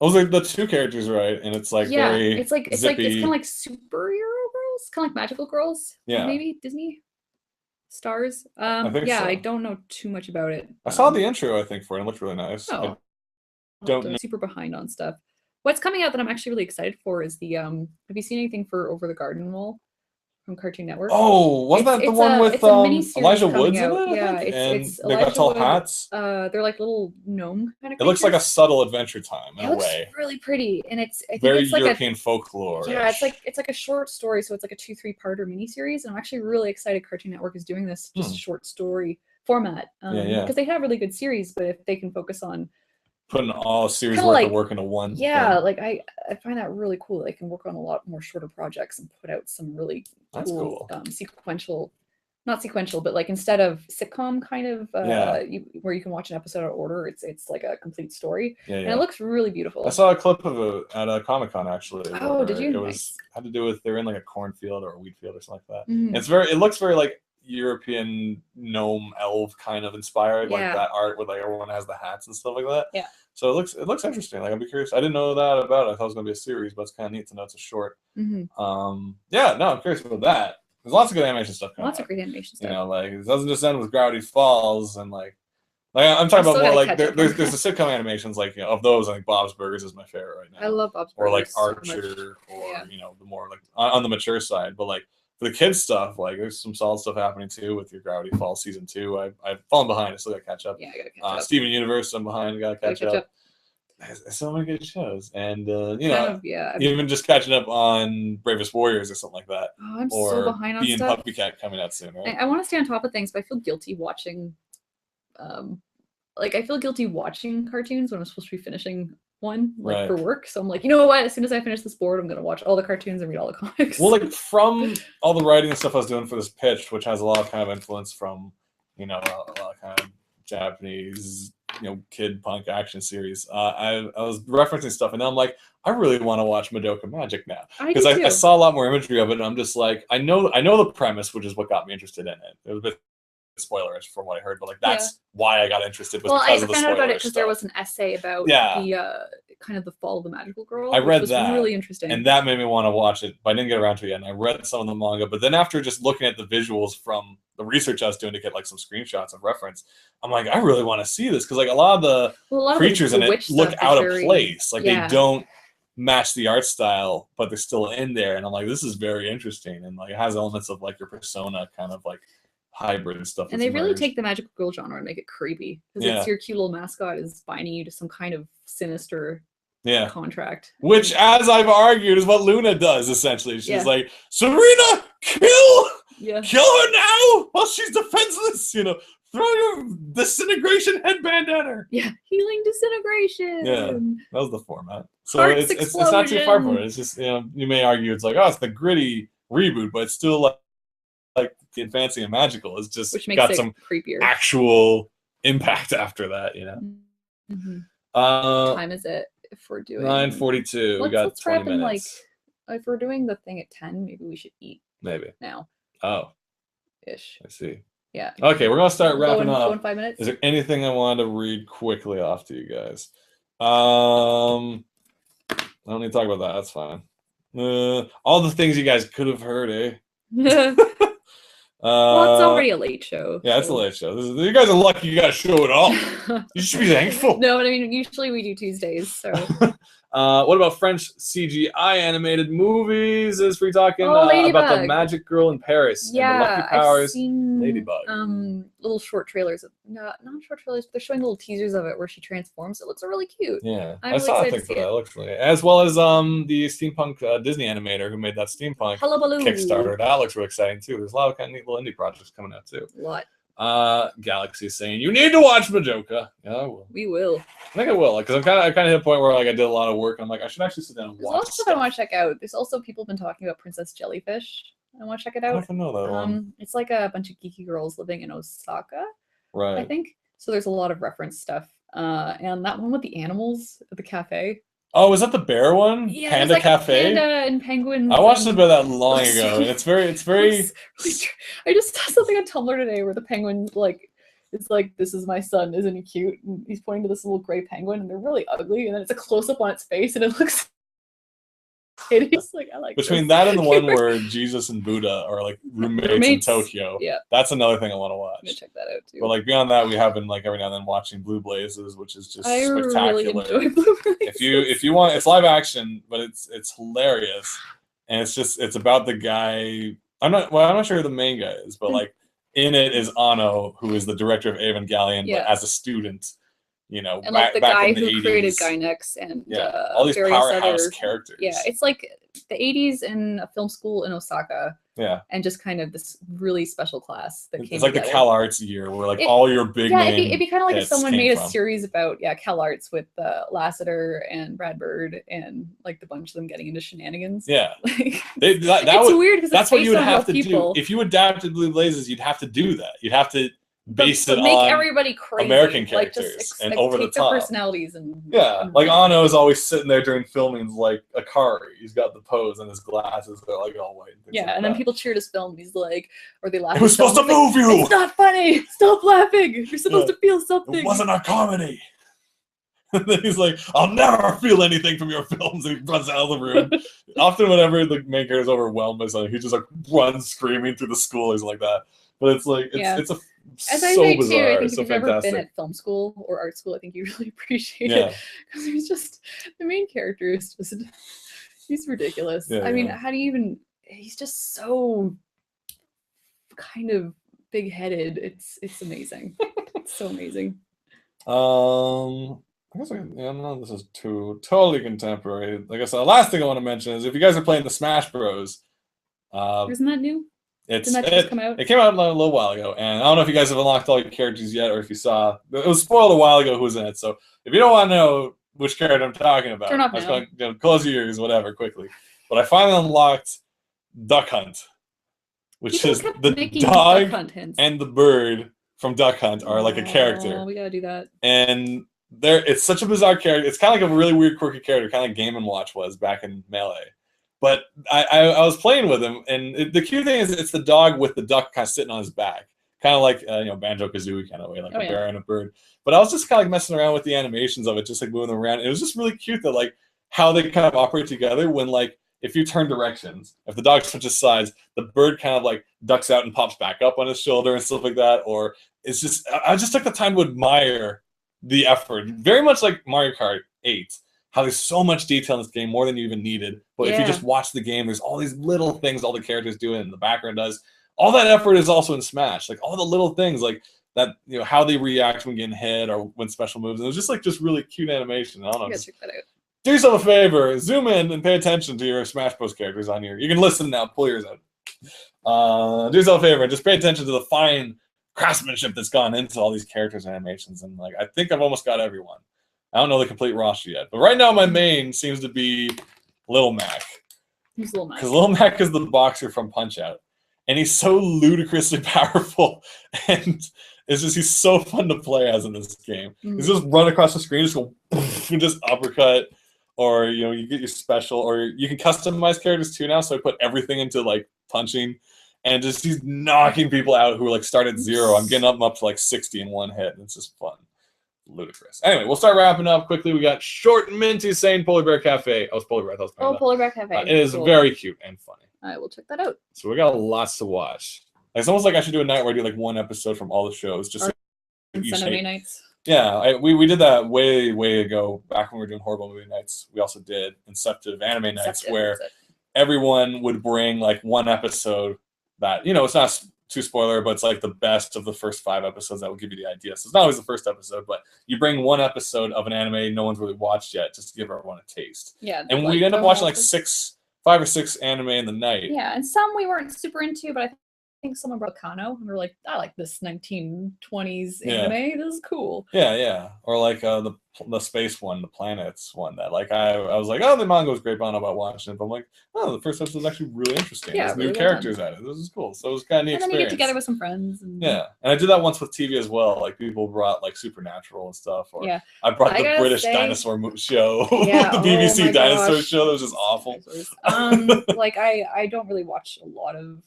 Oh, it's like the two characters, right? And it's like very it's kind of like superhero girls, kind of like magical girls. Yeah. Maybe Disney? Stars. I think so. I don't know too much about it. I saw the intro, I think, for it. It looked really nice. Oh, I'm super behind on stuff. What's coming out that I'm actually really excited for is the have you seen anything for Over the Garden Wall from Cartoon Network? Oh, wasn't that the one with Elijah Woods in it? Yeah, it's they got tall hats. They're like little gnome kind of. It looks like a subtle Adventure Time in a way. It looks really pretty, and I think very it's like European folklore. Yeah, it's like a short story, so it's like a 2-3-parter miniseries, and I'm actually really excited Cartoon Network is doing this just short story format. Because they have really good series, but if they can focus on putting all series worth of work into one. Yeah, thing. Like I find that really cool. They can work on a lot more shorter projects and put out some really cool. Sequential, not sequential, but like instead of sitcom kind of where you can watch an episode out of order, it's like a complete story. And it looks really beautiful. I saw a clip of it at a Comic-Con actually. Oh, did you? It had to do with they're in like a cornfield or a wheat field or something like that. It looks very like European gnome elf kind of inspired, like that art where like everyone has the hats and stuff like that. Yeah. So it looks interesting. Like I'd be curious. I didn't know that about it. I thought it was gonna be a series, but it's kind of neat to know it's a short. I'm curious about that. There's lots of good animation stuff coming Lots of great animation stuff. Like it doesn't just end with Gravity Falls and like I'm talking about more like there's the sitcom animations like of those. I think Bob's Burgers is my favorite right now. I love Bob's Burgers. Or like Archer, or the more like on the mature side, but like. For the kids stuff, like there's some solid stuff happening too with your Gravity Falls season 2. I've fallen behind. I still got to catch up. Yeah, I got to catch up. Steven Universe, I'm behind. Got to catch up. There's so many good shows, and even just catching up on Bravest Warriors or something like that. Oh, I'm so behind on stuff. Puppy Cat coming out soon, right? I want to stay on top of things, but I feel guilty watching. I feel guilty watching cartoons when I'm supposed to be finishing one for work. So I'm like, you know what? As soon as I finish this board, I'm gonna watch all the cartoons and read all the comics. Well, like from all the writing and stuff I was doing for this pitch, which has a lot of kind of influence from, a lot of kind of Japanese, kid punk action series. I was referencing stuff, and now I'm like, I really want to watch Madoka Magic now because I saw a lot more imagery of it, and I'm just like, I know the premise, which is what got me interested in it. It was a bit spoilerish from what I heard, but like that's why I got interested was because of the spoilers. I found out about it because there was an essay about the kind of the fall of the magical girl. I read that. Really interesting, and that made me want to watch it, but I didn't get around to it yet. And I read some of the manga, but then after just looking at the visuals from the research I was doing to get like some screenshots of reference, I'm like, I really want to see this because like a lot of the creatures in it look out of place, like they don't match the art style, but they're still in there, and I'm like, this is very interesting, and like it has elements of like your Persona kind of like hybrid and stuff. And they really take the magical girl genre and make it creepy because it's your cute little mascot is binding you to some kind of sinister contract. Which, as I've argued, is what Luna does essentially. She's like, Serena, kill her now while she's defenseless. throw your disintegration headband at her. Yeah, healing disintegration. Yeah, that was the format. So Hearts it's not too far from it. It's just, you know, you may argue it's like, oh, it's the gritty reboot, but it's still like fancy and magical. It's just which makes got it some creepier actual impact after that, you know. Mm-hmm. What time is it if we're doing 9:42? We got 20 minutes. Like, if we're doing the thing at 10, maybe we should eat Maybe now. Oh, ish. I see. Yeah. Okay, we're gonna start wrapping up. Go in 5 minutes. Is there anything I wanted to read quickly off to you guys? I don't need to talk about that. That's fine. All the things you guys could have heard, eh? Well, it's already a late show. Yeah, it's a late show. You guys are lucky you got a show at all. You should be thankful. No, but I mean, usually we do Tuesdays, so. What about French CGI animated movies? Is we talking about the Magic Girl in Paris? Yeah, and the Lucky Powers, I've seen Ladybug. Little short trailers. Not short trailers, but they're showing little teasers of it where she transforms. It looks really cute. Yeah, I saw a thing for that. It looks really, as well as the steampunk Disney animator who made that steampunk Kickstarter. That looks really exciting too. There's a lot of kind of neat little indie projects coming out too. A lot. Galaxy saying you need to watch Majoka. Yeah, I will. We will. I think I will, because I kind of hit a point where like I did a lot of work and I'm like I should actually sit down and watch. There's also stuff I want to check out. There's also people been talking about Princess Jellyfish. I want to check it out. I don't know that one. It's like a bunch of geeky girls living in Osaka, right? I think so. There's a lot of reference stuff. And that one with the animals at the cafe. Oh, is that the bear one? Yeah, Panda like Cafe. Panda and penguins. I watched it about that long ago, and it's very. I just saw something on Tumblr today where the penguin it's like, this is my son, isn't he cute? And he's pointing to this little gray penguin, and they're really ugly. And then it's a close up on its face, and it looks hideous. Like I like between that and the one where Jesus and Buddha are like roommates in Tokyo. Yeah, that's another thing I want to watch. I'm gonna check that out too. But like beyond that, we have been like every now and then watching Blue Blazes, which is just spectacular. Really enjoy Blue Blazes. If you want, it's live action, but it's hilarious, and it's about the guy. I'm not sure who the main guy is, but like in it is Anno, who is the director of Evangelion, but as a student. You know, and like the guy who 80s. created Gynex and all these powerhouse characters. Yeah, it's like the 80s in a film school in Osaka. Yeah, and just kind of this really special class that came. It's like together. The Cal Arts year, where like all your big it'd be kind of like if someone made a series about Cal Arts with Lasseter and Brad Bird and like the bunch of them getting into Shenanigans. Yeah, like, it's weird because that's what you would have to do if you adapted Blue Blazes. You'd have to do that. You'd have to. Base it make on everybody crazy, American characters and over the top personalities and like Anno is always sitting there during filming like Akari. He's got the pose and his glasses. They're like all white. And then people cheered his film. He's like, or they laugh. It was supposed to move you. It's not funny. Stop laughing. You're supposed to feel something. It wasn't a comedy. And then he's like, I'll never feel anything from your films. And he runs out of the room. Often, whenever the main character is overwhelmed by something, he just like runs screaming through the school. He's like that. But it's like it's a as I so say bizarre, too, I think so if you've ever fantastic. been at film school or art school, I think you really appreciate it because he's just the main character is just he's ridiculous. I mean, how do you even? He's just so kind of big-headed. It's amazing. It's so amazing. I guess no, this is totally contemporary. Like I said, the last thing I want to mention is if you guys are playing the Smash Bros. Isn't that new? Didn't that just come out? It came out a little while ago, and I don't know if you guys have unlocked all your characters yet, or if you saw. It was spoiled a while ago who's in it. So if you don't want to know which character I'm talking about, turn off I was going to close your ears, whatever, quickly. But I finally unlocked Duck Hunt, which is the dog and the bird from Duck Hunt are like a character. Oh, we gotta do that. And it's such a bizarre character. It's kind of like a really weird, quirky character, kind of like Game & Watch was back in Melee. But I was playing with him, and the cute thing is it's the dog with the duck kind of sitting on his back, kind of like Banjo-Kazooie kind of way, like a bear and a bird. But I was just kind of like messing around with the animations of it, just like moving them around. It was just really cute that like how they kind of operate together when like if you turn directions, if the dog switches sides, the bird kind of like ducks out and pops back up on his shoulder and stuff like that. Or it's just I just took the time to admire the effort, very much like Mario Kart 8. How there's so much detail in this game, more than you even needed. But if you just watch the game, there's all these little things all the characters do and the background does. All that effort is also in Smash. Like all the little things like that, how they react when getting hit or when special moves. And it was just really cute animation. I don't know. Check that out. Do yourself a favor, zoom in and pay attention to your Smash Bros. Characters on here. You can listen now, pull yours out. Do yourself a favor and just pay attention to the fine craftsmanship that's gone into all these characters and animations, and like I think I've almost got everyone. I don't know the complete roster yet, but right now my main seems to be Little Mac. Who's Little Mac? Because Little Mac is the boxer from Punch-Out, and he's so ludicrously powerful, and he's so fun to play as in this game. He's just run across the screen, just go and just uppercut, or you get your special, or you can customize characters too now. So I put everything into like punching, and he's knocking people out who are like start at 0. I'm getting them up to like 60 in one hit, and it's just fun. Ludicrous. Anyway, we'll start wrapping up quickly. We got Short and Minty saying Polar Bear Cafe. Oh, it's Polar Bear. Polar Bear Cafe. It is very cute and funny. I will check that out. So we got lots to watch. It's almost like I should do a night where I do like one episode from all the shows. Just Sunday nights. Yeah, we did that way ago, back when we were doing horrible movie nights. We also did Inceptive anime nights where everyone would bring like one episode that, it's not too spoiler, but it's like the best of the first 5 episodes that will give you the idea. So it's not always the first episode, but you bring one episode of an anime no one's really watched yet just to give everyone a taste. Yeah. And we end up watching like 5 or 6 anime in the night. Yeah, and some we weren't super into, but I think someone brought Kano, and we were like, I like this 1920s anime. This is cool. Yeah. Or like the space one, the planets one that like I was like, oh, the manga was great, but I don't know about watching it. But I'm like, oh, the first episode was actually really interesting. Yeah, There's really new characters at it. This is cool. So it was kind of neat. And then you get together with some friends. And and I did that once with TV as well. Like people brought like Supernatural and stuff. Or I brought the British dinosaur show, the BBC dinosaur show. That was just awful. Like I don't really watch a lot of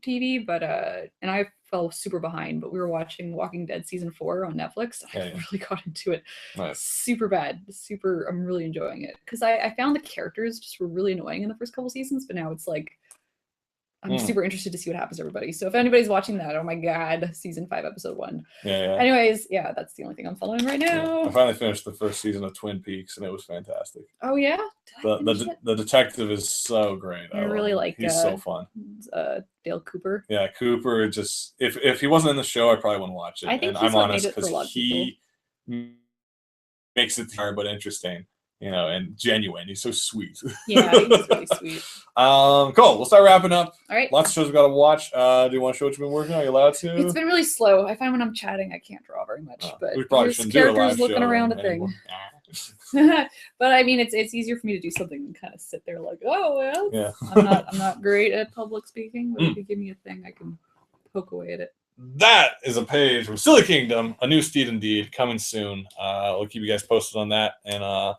TV, but and I fell super behind, but we were watching Walking Dead season 4 on Netflix. I really got into it. Nice. Super bad. I'm really enjoying it because I found the characters just were really annoying in the first couple seasons, but now it's like I'm super interested to see what happens to everybody. So if anybody's watching that, oh my god, season 5 episode 1. Anyways, that's the only thing I'm following right now. I finally finished the first season of Twin Peaks, and it was fantastic. Oh yeah, the detective is so great. I really like. He's so fun. Dale Cooper. Yeah, Cooper. Just if he wasn't in the show, I probably wouldn't watch it. I think I'm honest because he makes it hard but interesting. And genuine. He's so sweet. Yeah, he's really sweet. Cool. We'll start wrapping up. All right. Lots of shows we got to watch. Do you want to show what you've been working on? Are you allowed to? It's been really slow. I find when I'm chatting, I can't draw very much. But we probably shouldn't do a live show looking around a thing. But I mean, it's easier for me to do something and kind of sit there like, oh well. Yeah. I'm not great at public speaking, but if you give me a thing, I can poke away at it. That is a page from Silly Kingdom, a new Steed Indeed coming soon. We'll keep you guys posted on that, and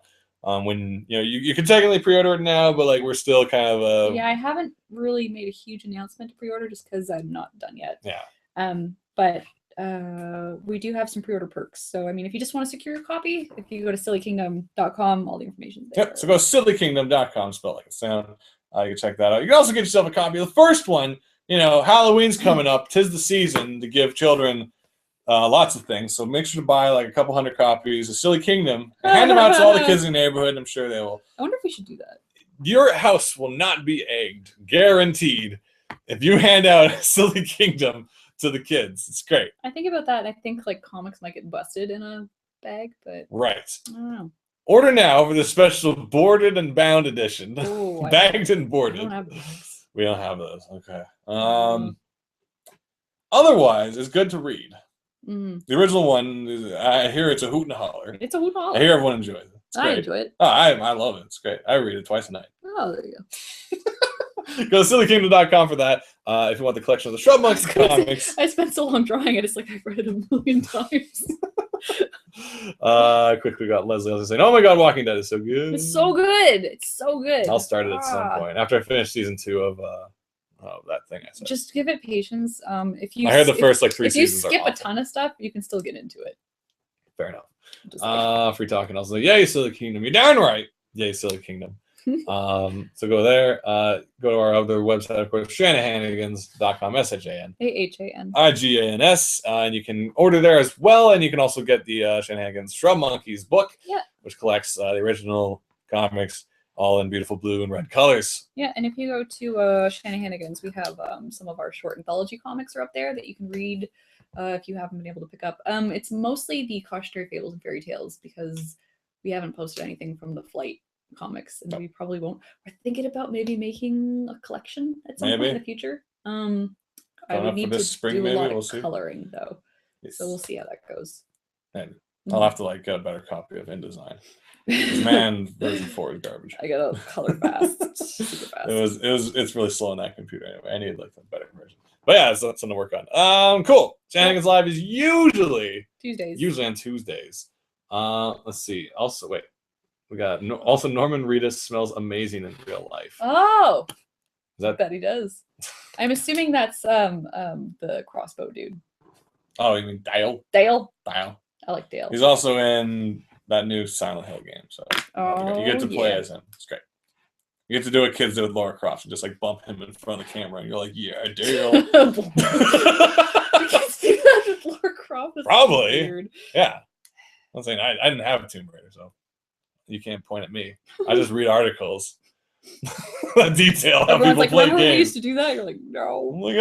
when you can technically pre-order it now, but like we're still kind of I haven't really made a huge announcement to pre-order just because I'm not done yet. But we do have some pre-order perks. So I mean, if you just want to secure a copy, if you go to sillykingdom.com, all the information there. Yep. So go sillykingdom.com, spelled like a sound. You can check that out. You can also get yourself a copy of the first one. Halloween's coming up. 'Tis the season to give children lots of things, so make sure to buy like a couple hundred copies of Silly Kingdom and hand them out to all the kids in the neighborhood, and I'm sure they will. I wonder if we should do that. Your house will not be egged, guaranteed, if you hand out Silly Kingdom to the kids. It's great. I think about that. I think like comics might get busted in a bag, but right. I don't know. Order now for the special boarded and bound edition. Ooh, bagged and boarded. I don't have those. We don't have those. Okay. Otherwise, it's good to read. The original one, I hear it's a hoot and a holler. It's a hoot and a holler. I hear everyone enjoys it. I enjoy it. Oh, I love it. It's great. I read it twice a night. Oh, there you go. Go to sillykingdom.com for that. If you want the collection of the Shrub Monks comics. I spent so long drawing it, it's like I've read it a million times. Quickly got Leslie saying, oh my god, Walking Dead is so good. It's so good. It's so good. I'll start it at some point. After I finish season 2 of that thing I said. Just give it patience. If you I heard the first 3 seasons. If you skip a ton of stuff, you can still get into it. Fair enough. Free talking. I was like, yay, Silly Kingdom. You're down right. Yay, Silly Kingdom. So go there. Go to our other website, of course, Shanahanigans.com, SHANAHANIGANS, and you can order there as well. And you can also get the Shenanigans Shrub Monkeys book, which collects the original comics, all in beautiful blue and red colors. Yeah, and if you go to Shanahanigans, we have some of our short anthology comics are up there that you can read if you haven't been able to pick up. It's mostly the cautionary fables and fairy tales because we haven't posted anything from the Flight comics, and we probably won't. We're thinking about maybe making a collection at some point in the future. I would need this to spring, do maybe a lot we'll of see. coloring though, Yes. so we'll see how that goes. And I'll have to like get a better copy of InDesign. Man, version 4 is garbage. I gotta color fast, super fast. It's really slow on that computer anyway. I need like a better version. But yeah, it's something to work on. Cool. Shenanigans Live is usually on Tuesdays. Let's see. Also, wait, we got also Norman Reedus smells amazing in real life. Oh, I bet he does. I'm assuming that's the crossbow dude. Oh, you mean Dale? Dale. Dale. I like Dale. He's also in that new Silent Hill game, so you get to play as him. It's great. You get to do what kids do with Lara Croft and just like bump him in front of the camera, and you're like, "Yeah, Dale." You can do that with Lara Croft. That's Probably. So weird. Yeah. I'm saying I didn't have a Tomb Raider, so you can't point at me. I just read articles that detail how people like, play remember games. we used to do that? You're like, no. I'm like,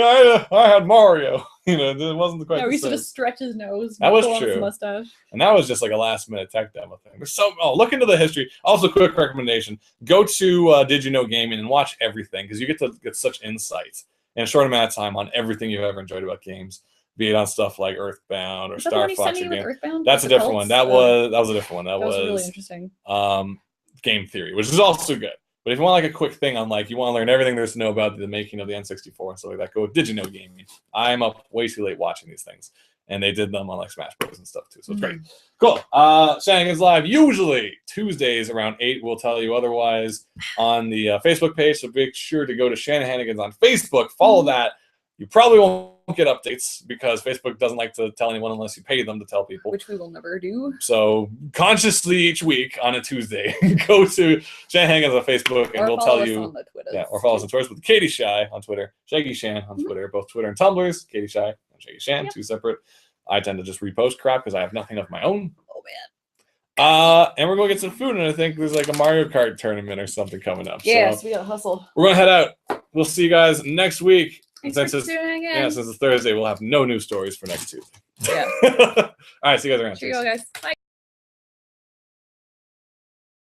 I had Mario. It wasn't quite. Yeah, the we used to same. just stretch his nose. That was pull on his true. mustache. And that was just like a last minute tech demo thing. There's look into the history. Also, quick recommendation: go to Did You Know Gaming and watch everything, because you get to get such insights in a short amount of time on everything you've ever enjoyed about games. Be it on stuff like Earthbound or Star Fox or game. That's a different one. That was a different one. That was really interesting. Game Theory, which is also good. But if you want like a quick thing on like you want to learn everything there's to know about the making of the N64 and stuff like that, go with Did You Know Gaming. I'm up way too late watching these things, and they did them on like Smash Bros and stuff too, so it's great. Cool. Shenanigans Live usually Tuesdays around 8. We'll tell you otherwise on the Facebook page. So make sure to go to Shanahanigans on Facebook. Follow that. You probably won't get updates because Facebook doesn't like to tell anyone unless you pay them to tell people. Which we will never do. So consciously each week on a Tuesday, go to Shanahanigans on Facebook and we'll tell you. On the yeah, or follow us on Twitter with KT Shy on Twitter, Shaggy Shan on Twitter, both Twitter and Tumblrs. KT Shy and Shaggy Shan, two separate. I tend to just repost crap because I have nothing of my own. Oh man. And we're going to get some food, and I think there's like a Mario Kart tournament or something coming up. Yes, so we gotta hustle. we're going to head out. We'll see you guys next week. Thanks since for tuning in. Yeah, since it's Thursday, we'll have no news stories for next Tuesday. Yeah. All right, see you guys around. Cheerio, guys. Bye.